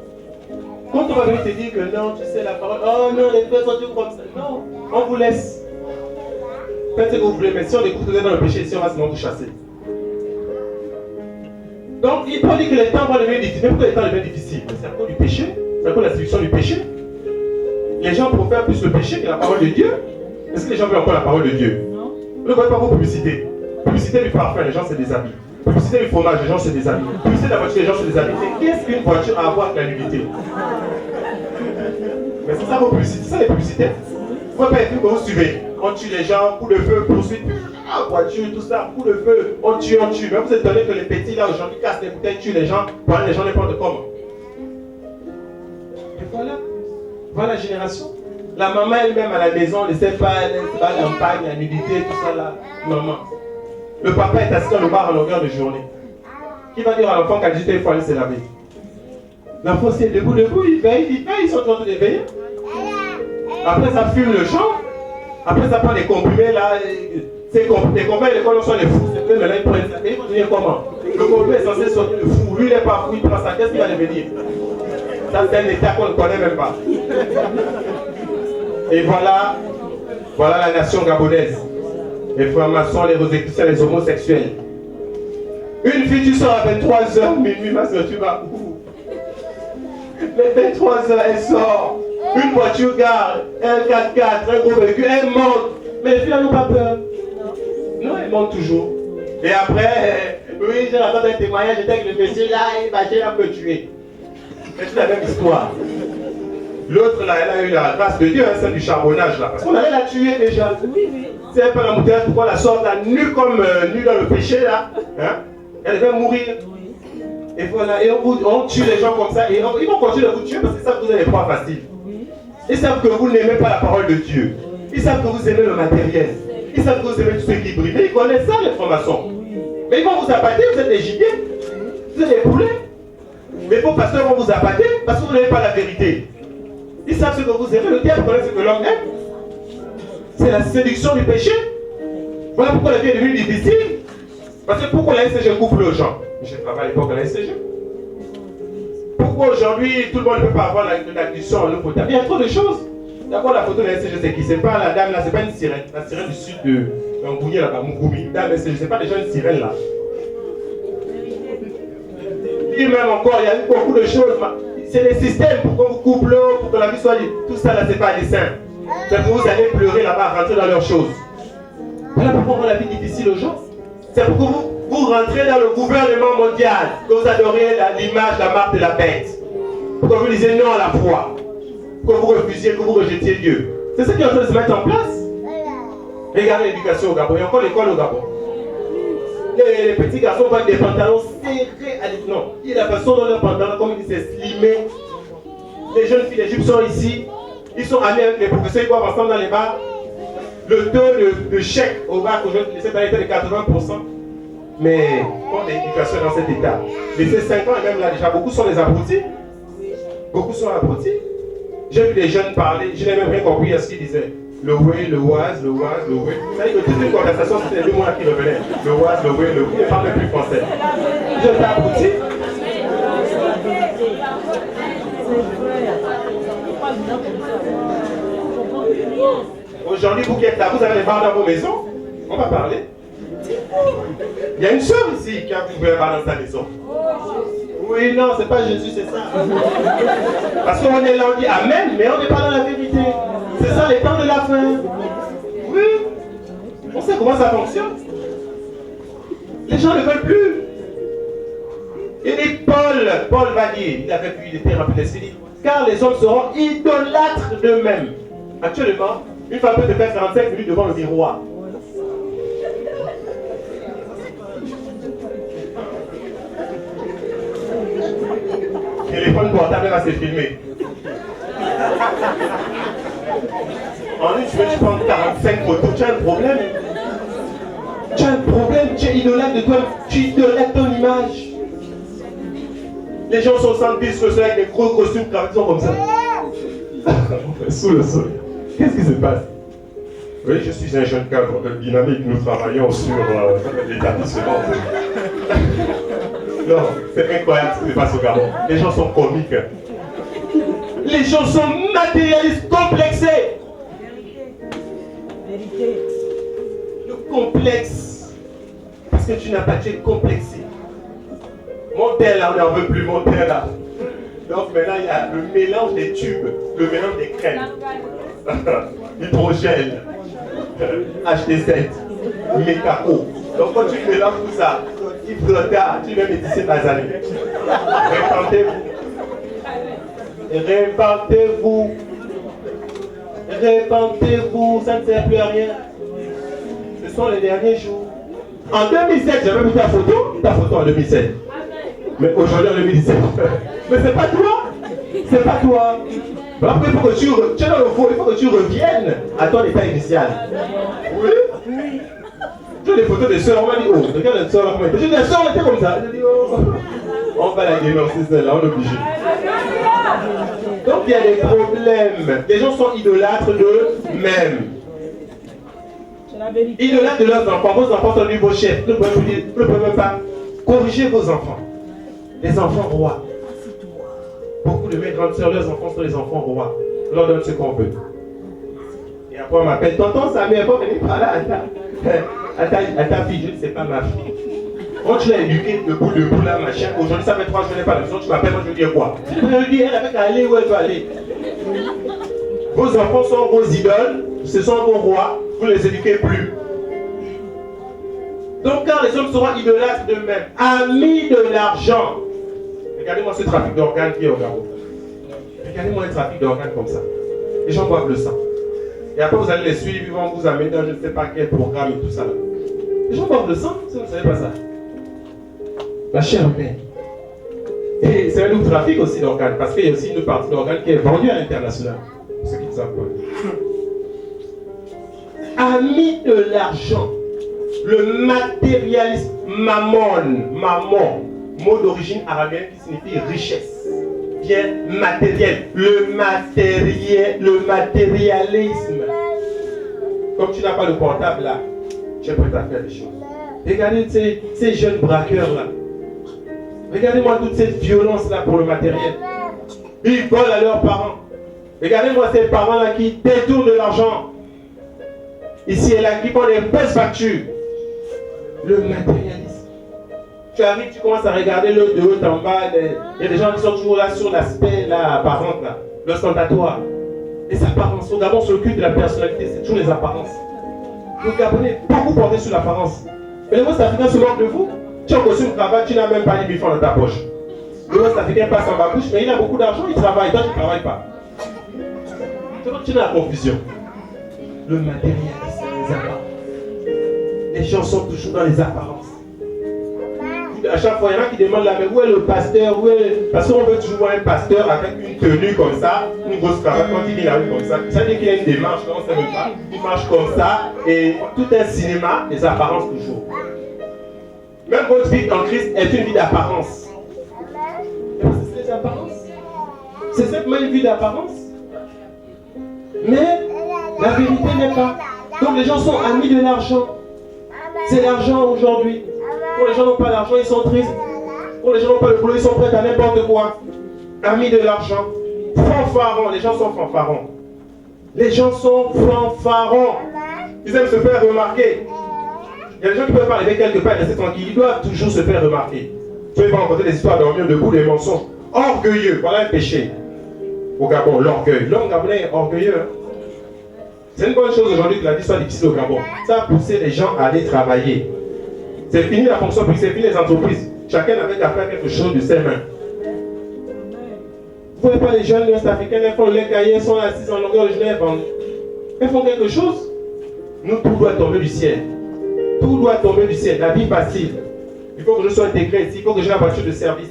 Quand on va venir te dire que non, tu sais la parole, oh non, les choses sont toujours comme ça. Non, on vous laisse. Faites ce que vous voulez, mais si on découvre que vous êtes dans le péché, ici on va se vous chasser. Donc, il peut dire que les temps vont devenir difficiles. Mais pourquoi les temps deviennent difficiles? C'est à cause du péché. C'est à cause de la séduction du péché. Les gens préfèrent plus le péché que la parole de Dieu. Est-ce que les gens veulent encore la parole de Dieu? Non. Vous ne voyez pas vos publicités. Publicité du parfum, les gens se déshabillent. Publicité du fromage, les gens se déshabillent. Publicité de la voiture, les gens se déshabillent. Mais qu'est-ce qu'une voiture a à voir avec la nudité? Mais c'est ça vos publicités, c'est ça les publicités. Vous ne pouvez pas être que vous suivez. On tue les gens, coup de feu, poursuite, voiture, tout ça, coup de feu, on tue. Mais vous êtes donné que les petits là aujourd'hui cassent les bouteilles, tuent les gens, pendant les gens n'importe comment. Et voilà. Voilà la génération. La maman elle-même à la maison ne sait pas, elle ne sait pas l'empagne, la nudité, tout ça là. Maman. Le papa est assis dans le bar en longueur de journée. Qui va dire à l'enfant qu'à 18 ans il faut aller se laver? L'enfant c'est debout, il veille, ils sont en train de veiller. Après ça fume le champ. Après ça prend des comprimés là. Les comprimés l'école sont les fous. C'est que maintenant ils prennent ça. Et ils vont devenir comment? Le comprimé est censé sortir le fou. Lui il n'est pas fou, il prend ça. Qu'est-ce qu'il va devenir? Ça c'est un état qu'on ne connaît même pas. Et voilà la nation gabonaise. Les francs-maçons, les rosicruciens, les homosexuels. Une fille, tu sors à 23h, minuit, ma soeur, tu vas où? Mais 23h, elle sort. Une voiture gare, un 4x4, un gros véhicule, elle monte. Mais les filles n'ont pas peur. Non, elles montent toujours. Et après, oui, j'ai entendu un témoignage, j'étais avec le monsieur là, il m'a dit, un peu tué. Mais c'est la même histoire. L'autre là, elle a eu la grâce de Dieu, hein, celle du charbonnage là. Parce qu'on allait la tuer déjà. Oui, oui. Si elle pas la moutarde, pourquoi la sorte là, nue comme nue dans le péché là, hein? Elle va mourir. Oui. Et voilà, et on tue les gens comme ça, et ils vont continuer de vous tuer parce qu'ils savent que vous avez les poids faciles. Oui. Ils savent que vous n'aimez pas la parole de Dieu. Ils savent que vous aimez le matériel. Ils savent que vous aimez tout ce qui brille. Ils connaissent ça, les francs-maçons. Oui. Mais ils vont vous abattre, vous êtes des gibiers. Vous êtes des poulets. Mais vos pasteurs vont vous abattre parce que vous n'aimez pas la vérité. Ils savent ce que vous aimez. Le diable connaît ce que l'homme aime. C'est la séduction du péché. Voilà pourquoi la vie est devenue difficile. Parce que pourquoi la SCG coupe les gens? Je travaille à l'époque à la SCG. Pourquoi aujourd'hui tout le monde ne peut pas avoir la discussion en eau potable? Il y a trop de choses. D'abord la photo de la SCG, c'est qui? C'est pas la dame là, c'est pas une sirène. La sirène du sud de Ngouni là-bas, Mukoumi. Dame SCG, c'est pas déjà une sirène là. Et même encore, il y a eu beaucoup de choses. C'est les systèmes pour qu'on vous coupe l'eau, pour que la vie soit libre. Tout ça là, c'est pas des saints. C'est pour vous allez pleurer là-bas, rentrer dans leurs choses. Voilà pourquoi on rend la vie difficile aux gens. C'est pour que Vous rentrez dans le gouvernement mondial, que vous adorez l'image, la marque de la bête. Pourquoi vous disiez non à la foi? Pourquoi vous refusiez, que vous rejetiez Dieu? C'est ce qui est en train de se mettre en place. Regardez l'éducation au Gabon. Il y a encore l'école au Gabon. Les petits garçons portent des pantalons serrés. Non, il y a la façon dont leurs pantalons, comme ils disent, slimés. Les jeunes filles, les jupes sont ici. Ils sont amis avec les professeurs, ils boivent ensemble dans les bars. Le taux de chèque au bar aujourd'hui, cette année était de 80%. Mais quand l'éducation est dans cet état, laissez 5 ans et même là déjà, beaucoup sont des abrutis. Beaucoup sont abrutis. J'ai vu des jeunes parler, je n'ai même rien compris à ce qu'ils disaient. Le way, le was, le was, le way. Ça veut dire que toute une conversation, c'était les deux mots qui revenaient. Le was, le way, le way. Ils ne parlent même plus français. Je suis abruti. Aujourd'hui, vous qui êtes là, vous avez les bars dans vos maisons. On va parler. Il y a une soeur ici qui a ouvert un bar dans sa maison. Oui, non, c'est pas Jésus, c'est ça. Parce qu'on est là, on dit Amen, mais on n'est pas dans la vérité. C'est ça les temps de la fin. Oui. On sait comment ça fonctionne. Les gens ne veulent plus. Et Paul va dire, il avait vu, il était rempli d'esprit, car les hommes seront idolâtres d'eux-mêmes. Actuellement, une femme peut te faire 45 minutes devant le miroir. Téléphone portable va se filmer. En une semaine, tu prends 45 photos, tu as un problème. Tu as un problème, tu es idolâtre de toi, tu idolâtres ton image. Les gens sont sans disque avec des gros costumes, ils sont comme ça. Sous le soleil. Qu'est-ce qui se passe? Oui, je suis un jeune cadre dynamique, nous travaillons sur l'établissement. Non, c'est incroyable ce qui se passe au Gabon. Les gens sont comiques. Les gens sont matérialistes, complexés. Le complexe. Parce que tu n'as pas, tu es complexé. Mon père là, on n'en veut plus, mon père là. Donc maintenant, il y a le mélange des tubes, le mélange des crèmes. Hydrogène, HT7, Mécao. Donc quand tu mélanges tout ça, Hydrota, tu mets médecine basanée. Répentez-vous. Répentez-vous, ça ne sert plus à rien. Ce sont les derniers jours. En 2007, j'avais vu ta photo en 2007. Mais aujourd'hui en 2017. Mais c'est pas toi. C'est pas toi. Après, il faut que tu es dans le faux, il faut que tu reviennes à ton état initial. Oui. J'ai des photos des soeurs, on m'a dit, oh, regarde les soeurs là, comment j'ai dit, les soeurs étaient comme ça. J'ai dit, oh, on va la dénoncer celle-là, on est obligé. Donc il y a des problèmes. Les gens sont idolâtres d'eux-mêmes. Idolâtres de leurs enfants. Vos enfants sont devenus vos chefs. Vous ne pouvez même pas corriger vos enfants. Les enfants rois. Beaucoup de mes grandes soeurs, leurs enfants sont les enfants rois. On leur donne ce qu'on veut. Et après on m'appelle, tonton Samuel, il faut venir parler à ta fille. Je ne sais pas ma fille. Quand tu l'as éduquée debout là, machin, aujourd'hui ça fait 3 jours, je n'ai pas la maison, tu m'appelles, moi je veux dire quoi? Je veux dire, elle avait qu'à aller où elle doit aller. Vos enfants sont vos idoles, ce sont vos rois, vous ne les éduquez plus. Donc car les hommes seront idolâtres d'eux-mêmes, amis de l'argent. Regardez-moi ce trafic d'organes qui est au Gabon. Regardez-moi le trafic d'organes comme ça. Les gens boivent le sang. Et après vous allez les suivre, ils vont vous amener dans je ne sais pas quel programme et tout ça là. Les gens boivent le sang, si vous ne savez pas ça. La chair humaine. Et c'est un nouveau trafic aussi d'organes, parce qu'il y a aussi une partie d'organes qui est vendue à l'international. Ceux qui ne savent pas. Amis de l'argent. Le matérialisme, mammon, mot d'origine arabienne qui signifie richesse. Bien matériel. Le matérialisme. Comme tu n'as pas de portable là, tu es prêt à faire des choses. Regardez ces jeunes braqueurs là. Regardez-moi toute cette violence-là pour le matériel. Ils volent à leurs parents. Regardez-moi ces parents-là qui détournent de l'argent. Ici et là, qui font des belles factures. Le matérialisme. Tu arrives, tu commences à regarder l'autre de haut en bas. Il y a des gens qui sont toujours là sur l'aspect apparent, l'ostentatoire. Les apparences. Au Gabon, sur le culte de la personnalité, c'est toujours les apparences. Le Gabonais est beaucoup porté sur l'apparence. Mais les mots africains se moquent de vous. Tu es en costume cravate, tu n'as même pas 10 000 francs dans ta poche. Le West africain passe en bas bouche, mais il a beaucoup d'argent, il travaille. Toi, tu ne travailles pas. Tu es dans la confusion. Le matérialisme, les apparences. Les gens sont toujours dans les apparences. À chaque fois, il y en a qui demandent là, mais où est le pasteur? Parce qu'on veut toujours voir un pasteur avec une tenue comme ça, une grosse cravate, quand il vient la rue comme ça. Ça veut dire qu'il y a une démarche, on ne sait même pas. Il marche comme ça, et tout un cinéma, les apparences toujours. Même votre vie en Christ est une vie d'apparence. C'est les apparences. C'est simplement une vie d'apparence. Mais la vérité n'est pas. Donc les gens sont amis de l'argent. C'est l'argent aujourd'hui. Quand les gens n'ont pas d'argent, ils sont tristes. Quand les gens n'ont pas de boulot, ils sont prêts à n'importe quoi. Amis de l'argent. Fanfarons, les gens sont fanfarons. Les gens sont fanfarons. Ils aiment se faire remarquer. Il y a des gens qui peuvent pas arriver quelque part et rester tranquilles. Ils doivent toujours se faire remarquer. Tu peux pas rencontrer des histoires dormir debout, des mensonges. Orgueilleux, voilà un péché. Au Gabon, l'orgueil. L'homme gabonais est orgueilleux. Hein? C'est une bonne chose aujourd'hui que la vie soit difficile au Gabon. Ça a poussé les gens à aller travailler. C'est fini la fonction publique, c'est fini les entreprises. Chacun avait qu'à faire quelque chose de ses mains. Vous ne voyez pas les jeunes Ouest-Africains, elles font les cahiers, elles sont assises en longueur de journée, elles font quelque chose. Nous, tout doit tomber du ciel. Tout doit tomber du ciel. La vie facile. Il faut que je sois intégré ici, il faut que j'ai la voiture de service.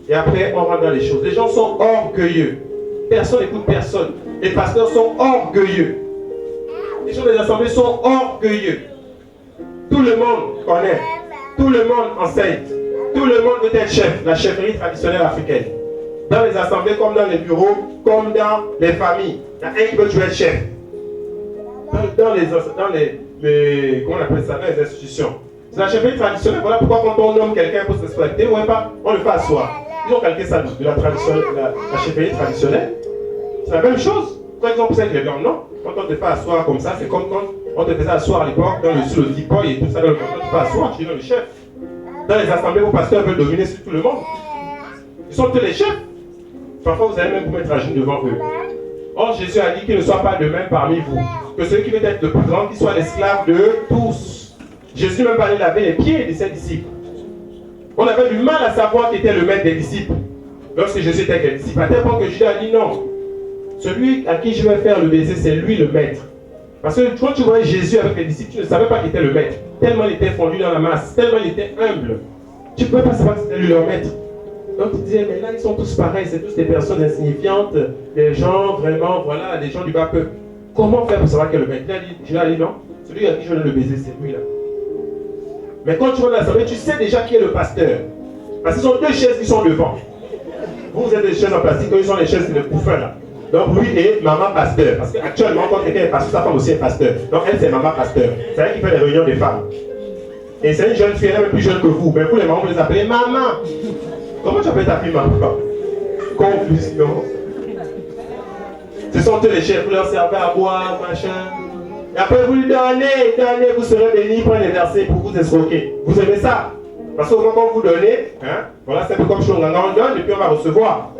Et après, on rentre dans les choses. Les gens sont orgueilleux. Personne n'écoute personne. Les pasteurs sont orgueilleux. Les gens des assemblées sont orgueilleux. Tout le monde connaît. Tout le monde enseigne. Tout le monde veut être chef. La chefferie traditionnelle africaine. Dans les assemblées, comme dans les bureaux, comme dans les familles. Il y a un qui veut tuer le chef. Dans les comment on appelle ça, dans les institutions. C'est la chefferie traditionnelle. Voilà pourquoi quand on nomme quelqu'un pour se respecter, on le fait asseoir. Ils ont calqué ça de la chefferie traditionnelle. C'est la même chose. Par exemple, c'est que les blancs, non. Quand on te fait asseoir comme ça, c'est comme quand on te faisait asseoir à l'époque sur le tipoy et tout ça. Dans le monde, on te fait asseoir, tu es le chef. Dans les assemblées, vos pasteurs veulent dominer sur tout le monde. Ils sont tous les chefs. Parfois, vous allez même vous mettre à genoux devant eux. Or, Jésus a dit qu'il ne soit pas de même parmi vous. Que celui qui veut être le plus grand, qu'il soit l'esclave de tous. Jésus même pas allé laver les pieds de ses disciples. On avait du mal à savoir qui était le maître des disciples. Lorsque Jésus était avec les disciples, à tel point que Jésus a dit non. Celui à qui je vais faire le baiser, c'est lui le maître. Parce que quand tu voyais Jésus avec les disciples, tu ne savais pas qu'il était le maître. Tellement il était fondu dans la masse, tellement il était humble. Tu ne pouvais pas savoir que c'était lui leur maître. Donc tu disais, mais là ils sont tous pareils, c'est tous des personnes insignifiantes, des gens vraiment, voilà, des gens du bas peuple. Comment faire pour savoir quel est le maître? Jésus a dit non, celui à qui je vais le baiser, c'est lui là. Mais quand tu vas dans l'assemblée, tu sais déjà qui est le pasteur. Parce que ce sont deux chaises qui sont devant. Vous êtes des chaises en plastique, eux ils sont les chaises de bouffins là. Donc lui est maman pasteur. Parce qu'actuellement, quand quelqu'un est pasteur, sa femme aussi est pasteur. Donc elle, c'est maman pasteur. C'est elle qui fait les réunions des femmes. Et c'est une jeune fille, elle est même plus jeune que vous. Mais vous, les mamans, vous les appelez maman. Comment tu appelles ta fille maman? Confusion. Ce sont eux les chefs, vous leur servez à boire, machin. Et après vous lui donnez, vous serez bénis, prenez les versets pour vous escroquer. Vous aimez ça? Parce que quand vous donnez, hein, voilà, c'est un peu comme Shonganga, on donne et puis on va recevoir.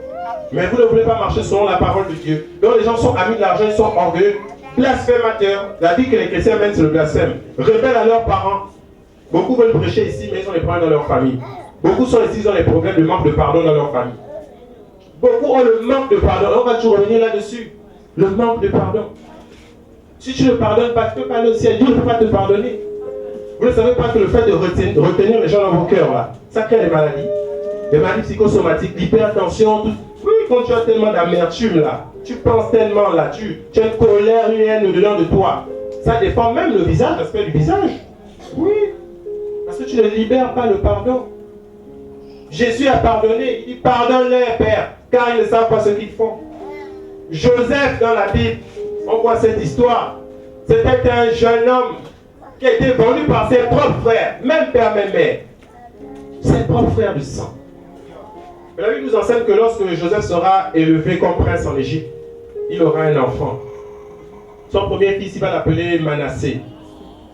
Mais vous ne voulez pas marcher selon la parole de Dieu. Donc les gens sont amis de l'argent, ils sont orgueilleux, blasphémateurs. La vie que les chrétiens mènent, c'est le blasphème. Rebelles à leurs parents. Beaucoup veulent prêcher ici, mais ils ont les problèmes dans leur famille. Beaucoup sont ici, ils ont les problèmes de manque de pardon dans leur famille. Beaucoup ont le manque de pardon. On va toujours revenir là-dessus. Le manque de pardon. Si tu ne pardonnes pas, tu peux pas aller au ciel. Dieu ne peut pas te pardonner. Vous ne savez pas que le fait de retenir les gens dans vos cœurs, là, ça crée des maladies psychosomatiques, l'hypertension, tout. Oui, quand tu as tellement d'amertume là, tu penses tellement là, tu as une colère, une haine au-dedans de toi. Ça défend même le visage, l'aspect du visage. Oui, parce que tu ne libères pas le pardon. Jésus a pardonné, il dit pardonne-les, Père, car ils ne savent pas ce qu'ils font. Joseph dans la Bible, on voit cette histoire. C'était un jeune homme qui a été vendu par ses propres frères, même père, même mère. Ses propres frères du sang. Mais la Bible nous enseigne que lorsque Joseph sera élevé comme prince en Égypte, il aura un enfant. Son premier fils, il va l'appeler Manassé.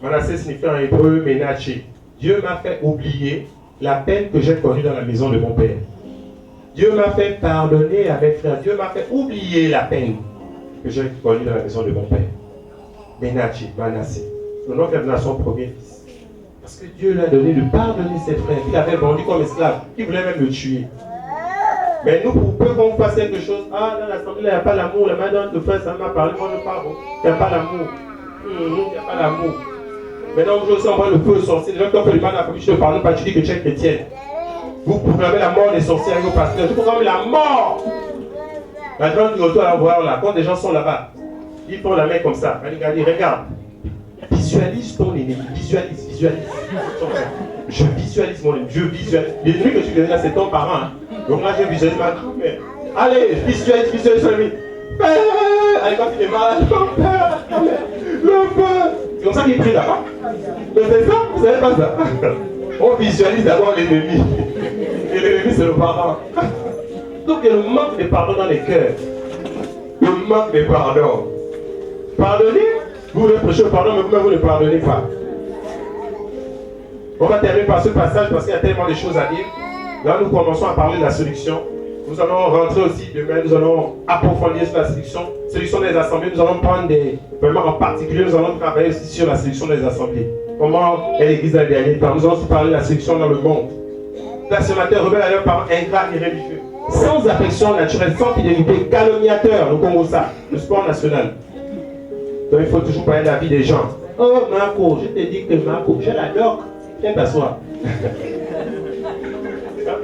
Manassé signifie en hébreu Ménaché. Dieu m'a fait oublier la peine que j'ai connue dans la maison de mon père. Dieu m'a fait pardonner à mes frères. Dieu m'a fait oublier la peine que j'ai connue dans la maison de mon père. Ménaché, Manassé. Le nom qu'elle donne à son premier fils. Parce que Dieu lui a donné de pardonner ses frères qu'il avait vendus comme esclaves, qui voulaient même le tuer. Mais nous, pour peu qu'on fasse quelque chose, ah, dans l'assemblée, il n'y a pas l'amour, la main dans le frère, ça m'a parlé, moi je parle, il n'y a pas l'amour. Il n'y a pas l'amour. Maintenant, aujourd'hui, on voit le feu sorcier, les gens qui ont fait le mal à la famille, je ne te parle pas, tu dis que tu es chrétienne. Vous proclamez la mort des sorciers avec vos pasteurs, je proclame la mort. La grande du retour à la voir là, quand des gens sont là-bas, ils font la main comme ça, regarde. Visualise ton ennemi, visualise. Je visualise mon ennemi, l'ennemi que tu connais là, c'est ton parent. Hein. Donc là, je visualise ma grand-mère. Allez, visualise ton ennemi. Allez, quand il est malade, mon père, le feu. C'est comme ça qu'il prie là-bas. Mais c'est ça, vous savez pas ça. On visualise d'abord l'ennemi. Et l'ennemi, c'est le parent. Donc il y a le manque de pardon dans les cœurs. Le manque de pardon. Pardonnez. Vous voulez prêcher le pardon, mais vous-même vous ne pardonnez pas. On va terminer par ce passage parce qu'il y a tellement de choses à dire. Là, nous commençons à parler de la séduction. Nous allons rentrer aussi demain, nous allons approfondir sur la séduction des assemblées. Nous allons prendre vraiment en particulier, nous allons travailler aussi sur la séduction des assemblées. Comment est l'église dans les derniers temps. Nous allons aussi parler de la séduction dans le monde. Nationateur, rebelle à leurs parents, ingrat et religieux. Sans affection naturelle, sans fidélité, calomniateur, le Congo ça, le sport national. Donc il faut toujours parler de la vie des gens. Oh Marco, je te dis que Marco, je l'adore. Viens t'asseoir.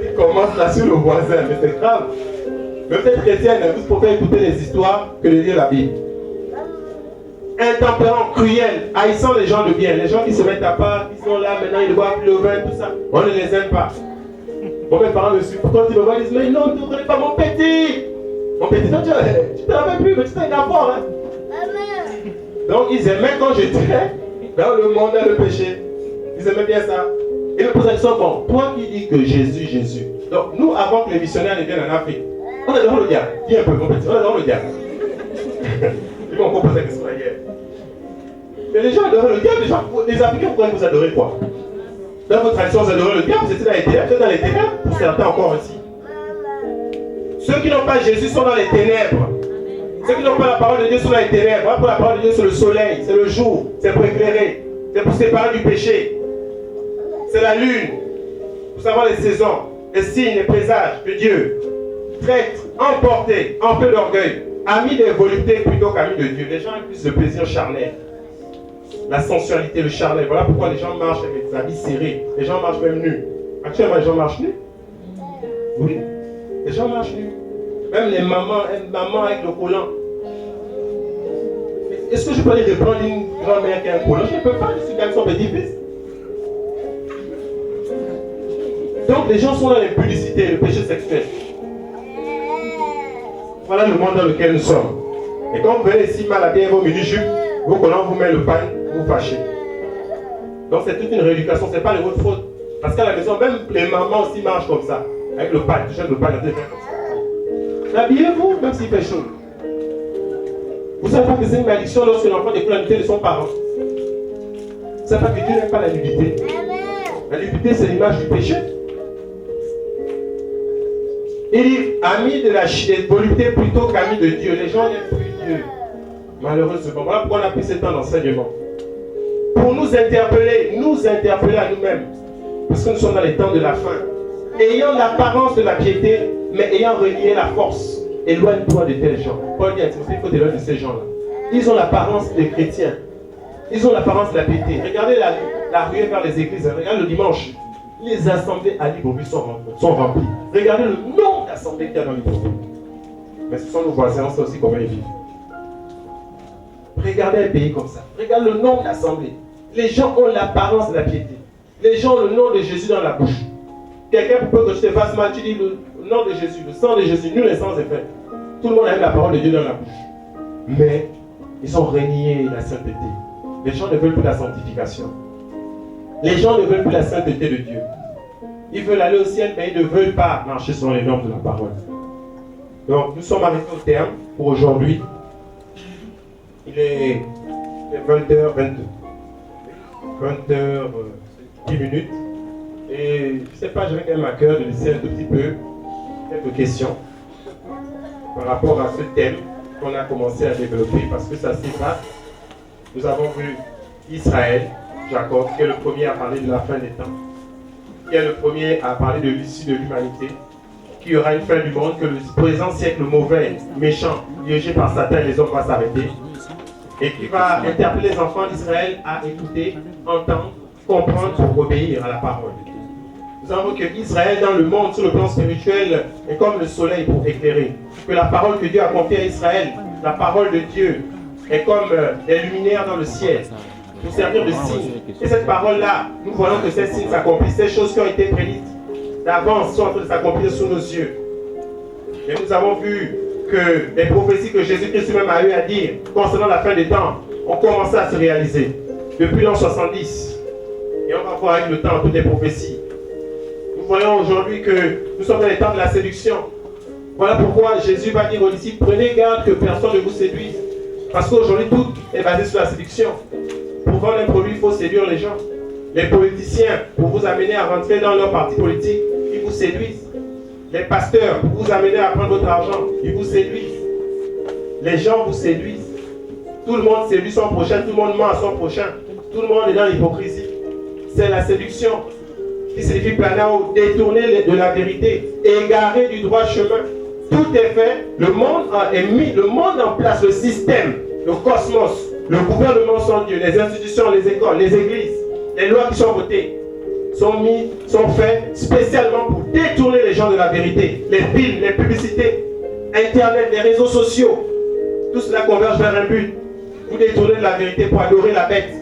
Il commence là sur le voisin, mais c'est grave. Même cette chrétienne, vous pouvez écouter les histoires que de lire la Bible. Intempérant, cruel, haïssant les gens de bien. Les gens qui se mettent à part, qui sont là, maintenant ils ne boivent plus le vin, tout ça. On ne les aime pas. Bon, mes parents me suivent. Quand ils me voient, ils disent, mais non, tu ne connais pas mon petit. Mon petit, non, tu ne te rappelles plus, mais tu t'es d'accord, hein. Donc ils aimaient quand j'étais dans le monde, dans le péché. Ils aimaient bien ça. Et me posaient la question, bon, toi qui dis que Jésus. Donc nous, avant que les missionnaires ne viennent en Afrique, on est devant le diable. Dis un peu, mon petit, on est devant le diable. Ils m'ont posé la question hier. Mais les gens adoraient le diable, les Africains, pourquoi vous adorez quoi? Dans votre tradition, vous adorez le diable, vous étiez dans les ténèbres, dans les ténèbres, pour certains encore aussi. Ceux qui n'ont pas Jésus sont dans les ténèbres. Ceux qui n'ont pas la parole de Dieu sont dans les ténèbres. Pour la parole de Dieu, c'est le soleil, c'est le jour, c'est pour éclairer, c'est pour séparer du péché. C'est la lune, pour savoir les saisons, les signes, les présages de Dieu. Traître, emporté, en peu d'orgueil, ami des voluptés plutôt qu'ami de Dieu. Les gens ont plus le plaisir charnel, la sensualité, le charnel. Voilà pourquoi les gens marchent avec des habits serrés. Les gens marchent même nus. Actuellement, les gens marchent nus. Oui, les gens marchent nus. Même les mamans, une maman avec le collant. Est-ce que je peux aller reprendre une grand-mère qui a un collant? Je ne peux pas, je suis garçon petit-fils. Donc les gens sont dans l'impudicité, le péché sexuel. Voilà le monde dans lequel nous sommes. Et quand vous venez ici mal habillé vos mini-jupes, vos collants vous met le pain, vous fâchez. Donc c'est toute une rééducation, ce n'est pas de votre faute. Parce qu'à la maison, même les mamans aussi marchent comme ça. Avec le pain, tu jettes le pain, comme ça. Habillez-vous, même s'il fait chaud. Vous ne savez pas que c'est une malédiction lorsque l'enfant découvre la nudité de son parent. Vous ne savez pas que Dieu n'aime pas la nudité. La nudité, c'est l'image du péché. Il dit, ami de la volupté plutôt qu'ami de Dieu. Les gens n'aiment plus Dieu. Malheureusement, voilà pourquoi on a pris ce temps d'enseignement. Pour nous interpeller à nous-mêmes. Parce que nous sommes dans les temps de la fin. Ayant l'apparence de la piété, mais ayant renié la force. Éloigne-toi de tels gens. Paul dit à Timothée, il faut t'éloigner de ces gens-là. Ils ont l'apparence des chrétiens. Ils ont l'apparence de la piété. Regardez la ruée vers les églises. Regardez le dimanche. Les assemblées à Libreville sont remplies. Regardez le nombre d'assemblées qu'il y a dans Libreville. Mais ce sont nos voisins, on sait aussi comment ils vivent. Regardez un pays comme ça. Regardez le nombre d'assemblées. Les gens ont l'apparence de la piété. Les gens ont le nom de Jésus dans la bouche. Quelqu'un peut que je te fasse mal, tu dis le nom de Jésus, le sang de Jésus, nul et sans effet. Tout le monde a la parole de Dieu dans la bouche. Mais ils ont renié la sainteté. Les gens ne veulent plus la sanctification. Les gens ne veulent plus la sainteté de Dieu. Ils veulent aller au ciel, mais ils ne veulent pas marcher selon les normes de la parole. Donc, nous sommes arrêtés au terme pour aujourd'hui. Il est 20h22. 20h10. Et je ne sais pas, j'avais quand même à cœur de laisser un tout petit peu quelques questions par rapport à ce thème qu'on a commencé à développer, parce que ça s'est passé. Nous avons vu Israël, Jacob, qui est le premier à parler de la fin des temps, qui est le premier à parler de l'issue de l'humanité, qu'il y aura une fin du monde, que le présent siècle mauvais, méchant, dirigé par Satan et les hommes va s'arrêter, et qui va interpeller les enfants d'Israël à écouter, entendre, comprendre pour obéir à la parole. Nous avons vu que Israël dans le monde, sur le plan spirituel, est comme le soleil pour éclairer. Que la parole que Dieu a confiée à Israël, la parole de Dieu, est comme des luminaires dans le ciel, pour servir de signe. Et cette parole-là, nous voyons que ces signes s'accomplissent, ces choses qui ont été prédites d'avance sont en train de s'accomplir sous nos yeux. Et nous avons vu que les prophéties que Jésus-Christ lui-même a eu à dire concernant la fin des temps ont commencé à se réaliser depuis l'an 70. Et on va voir avec le temps toutes les prophéties. Nous voyons aujourd'hui que nous sommes dans les temps de la séduction. Voilà pourquoi Jésus va dire aux disciples, prenez garde que personne ne vous séduise. Parce qu'aujourd'hui, tout est basé sur la séduction. Pour vendre un produit, il faut séduire les gens. Les politiciens, pour vous amener à rentrer dans leur parti politique, ils vous séduisent. Les pasteurs, pour vous amener à prendre votre argent, ils vous séduisent. Les gens vous séduisent. Tout le monde séduit son prochain, tout le monde ment à son prochain. Tout le monde est dans l'hypocrisie. C'est la séduction qui signifie planer ou détourner de la vérité, égarer du droit chemin. Tout est fait, le monde a mis le monde en place, le système, le cosmos, le gouvernement sans Dieu, les institutions, les écoles, les églises, les lois qui sont votées sont faites spécialement pour détourner les gens de la vérité. Les films, les publicités, Internet, les réseaux sociaux, tout cela converge vers un but. Vous détournez de la vérité pour adorer la bête,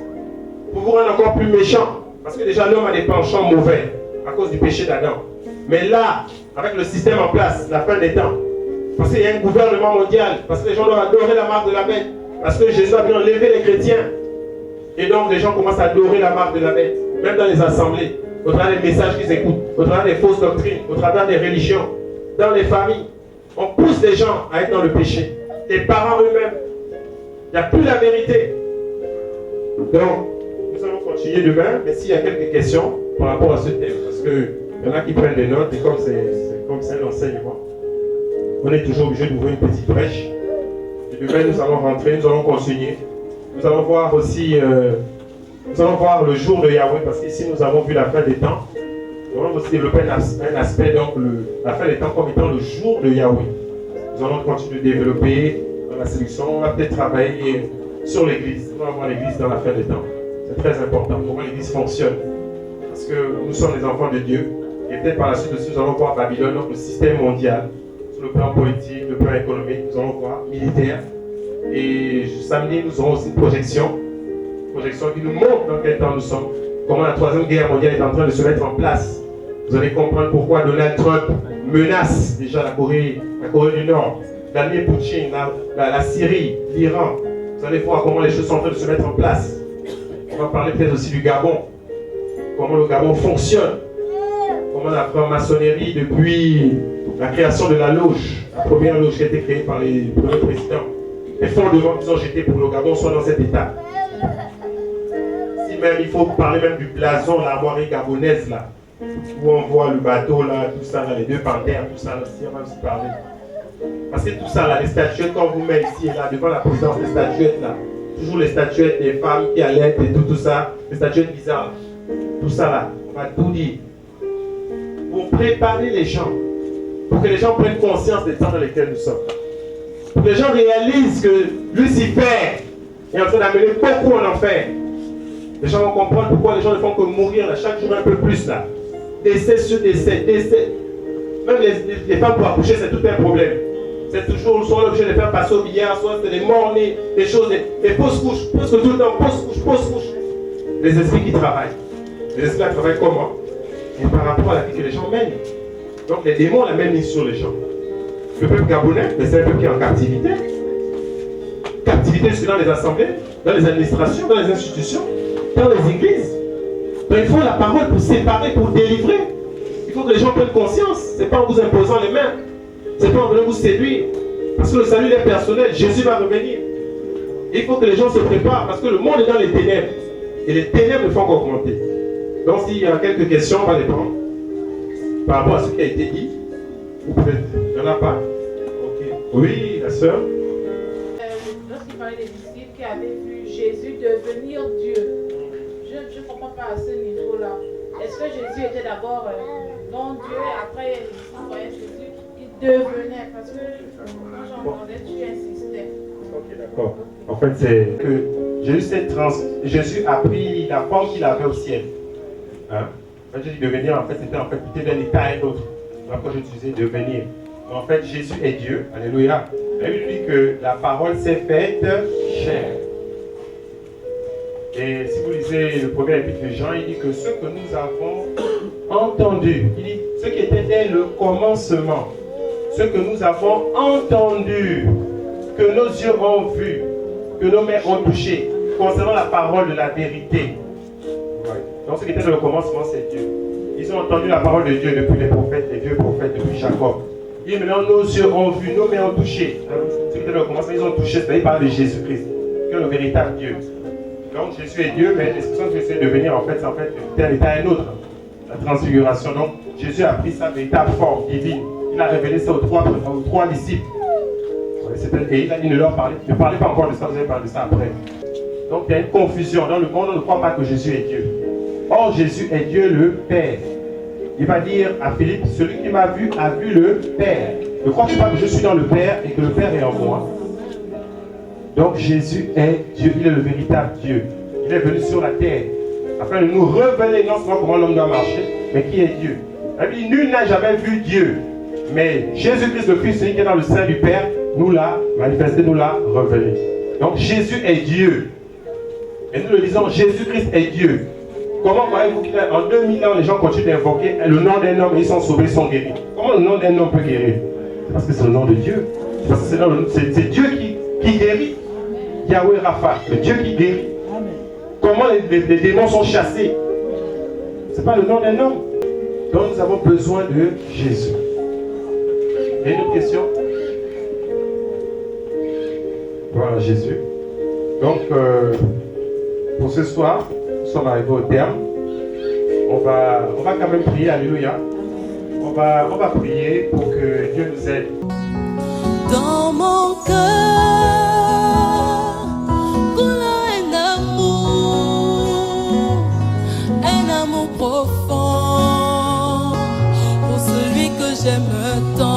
pour vous rendre encore plus méchant. Parce que déjà l'homme a des penchants mauvais à cause du péché d'Adam. Mais là, avec le système en place, la fin des temps, parce qu'il y a un gouvernement mondial, parce que les gens doivent adorer la marque de la bête, parce que Jésus a bien enlevé les chrétiens. Et donc les gens commencent à adorer la marque de la bête, même dans les assemblées, au travers des messages qu'ils écoutent, au travers des fausses doctrines, au travers des religions, dans les familles. On pousse les gens à être dans le péché. Les parents eux-mêmes, il n'y a plus la vérité. Donc, nous allons continuer demain, mais s'il y a quelques questions par rapport à ce thème, parce qu'il y en a qui prennent des notes, et comme c'est un enseignement, on est toujours obligé d'ouvrir une petite brèche. Et demain, nous allons rentrer, nous allons continuer. Nous allons voir aussi, nous allons voir le jour de Yahweh, parce qu'ici, nous avons vu la fin des temps. Nous allons aussi développer un aspect, donc la fin des temps comme étant le jour de Yahweh. Nous allons continuer de développer dans la sélection. On va peut-être travailler sur l'église. On va voir l'église dans la fin des temps. C'est très important, comment l'église fonctionne. Parce que nous sommes les enfants de Dieu. Et peut-être par la suite aussi, nous allons voir Babylone, donc le système mondial, sur le plan politique, le plan économique, nous allons voir militaire. Et samedi, nous aurons aussi une projection qui nous montre dans quel temps nous sommes, comment la troisième guerre mondiale est en train de se mettre en place. Vous allez comprendre pourquoi Donald Trump menace déjà la Corée du Nord, Vladimir Poutine, la Syrie, l'Iran. Vous allez voir comment les choses sont en train de se mettre en place. On va parler peut-être aussi du Gabon, comment le Gabon fonctionne, comment la franc-maçonnerie, depuis la création de la loge, la première loge qui a été créée par les premiers présidents, les fondements qu'ils ont jetés pour le Gabon sont dans cet état. Si même il faut parler même du blason, l'armoirie gabonaise là, où on voit le bateau là, tout ça là, les deux panthères, tout ça là, si on va aussi parler. Parce que tout ça là, les statuettes qu'on vous met ici et là, devant la présidence, les statuettes là, toujours les statuettes des femmes qui allaitent et tout ça, les statuettes bizarres, tout ça là, on va tout dire. Pour préparer les gens, pour que les gens prennent conscience des temps dans lesquels nous sommes. Pour que les gens réalisent que Lucifer est en train d'amener beaucoup en enfer. Les gens vont comprendre pourquoi les gens ne font que mourir là, chaque jour un peu plus là. Décès sur décès, décès. Même les femmes pour accoucher, c'est tout un problème. C'est toujours soit l'objet de faire passer au billard, soit c'est des morts-nés, des choses, des fausses couches, presque tout le temps, fausses couches. Les esprits qui travaillent. Les esprits qui travaillent comment? Et par rapport à la vie que les gens mènent. Donc les démons ont la même mise sur les gens. Le peuple gabonais, c'est un peuple qui est en captivité. Captivité jusque dans les assemblées, dans les administrations, dans les institutions, dans les églises. Donc il faut la parole pour séparer, pour délivrer. Il faut que les gens prennent conscience. Ce n'est pas en vous imposant les mains. Ce n'est pas en venant vous séduire. Parce que le salut est personnel. Jésus va revenir. Il faut que les gens se préparent parce que le monde est dans les ténèbres. Et les ténèbres ne font qu'augmenter. Donc s'il y a quelques questions, on va les prendre. Par rapport à ce qui a été dit. Ou peut-être, il n'y en a pas. Ok. Oui, la sœur. Lorsqu'il parlait des disciples qui avaient vu Jésus devenir Dieu, je pas à ce niveau-là. Est-ce que Jésus était d'abord non-Dieu et après il voyait Jésus, il devenait? Parce que quand j'entendais, tu insistais. Ok, d'accord. En fait, c'est que Jésus a pris la forme qu'il avait au ciel. Hein? Quand je dis devenir, en fait, c'était en fait quitter d'un état à un autre. Donc, quand j'utilisais devenir. En fait, Jésus est Dieu. Alléluia. La Bible dit que la parole s'est faite chair. Et si vous lisez le premier épître de Jean, il dit que ce que nous avons entendu, il dit ce qui était dès le commencement, ce que nous avons entendu, que nos yeux ont vu, que nos mains ont touché, concernant la parole de la vérité. Ouais. Donc ce qui était dans le commencement, c'est Dieu. Ils ont entendu la parole de Dieu depuis les prophètes, les vieux prophètes, depuis Jacob. Et maintenant nos yeux ont vu, nos mains ont touché. Ce qui était dans le commencement, ils ont touché, c'est-à-dire parler de Jésus-Christ, qui est le véritable Dieu. Donc Jésus est Dieu, mais l'expression que j'essaie de devenir, en fait, c'est en fait d'un état à un autre. La transfiguration. Donc Jésus a pris sa véritable forme divine. Il a révélé ça aux trois disciples. Et il a dit ne parlez pas encore de ça, vous allez parler de ça après. Donc il y a une confusion. Dans le monde, on ne croit pas que Jésus est Dieu. Or Jésus est Dieu le Père. Il va dire à Philippe, celui qui m'a vu a vu le Père. Ne crois-tu pas que je suis dans le Père et que le Père est en moi? Donc Jésus est Dieu, il est le véritable Dieu. Il est venu sur la terre afin de nous révéler non seulement comment l'homme doit marcher, mais qui est Dieu. Il dit, nul n'a jamais vu Dieu, mais Jésus-Christ le Fils, celui qui est dans le sein du Père, nous l'a manifesté, nous l'a révélé. Donc Jésus est Dieu. Et nous le disons, Jésus-Christ est Dieu. Comment voyez-vous qu'en 2000 ans, les gens continuent d'invoquer le nom d'un homme et ils sont sauvés, ils sont guéris? Comment le nom d'un homme peut guérir? C'est parce que c'est le nom de Dieu. C'est parce que c'est Dieu qui guérit. Yahweh Rapha, le Dieu qui guérit. Comment les démons sont chassés? Ce n'est pas le nom d'un homme. Donc nous avons besoin de Jésus. Il y a une autre question? Voilà Jésus. Donc pour ce soir, nous sommes arrivés au terme. On va quand même prier, alléluia. On va prier pour que Dieu nous aide. Dans mon cœur coule un amour profond pour celui que j'aime tant.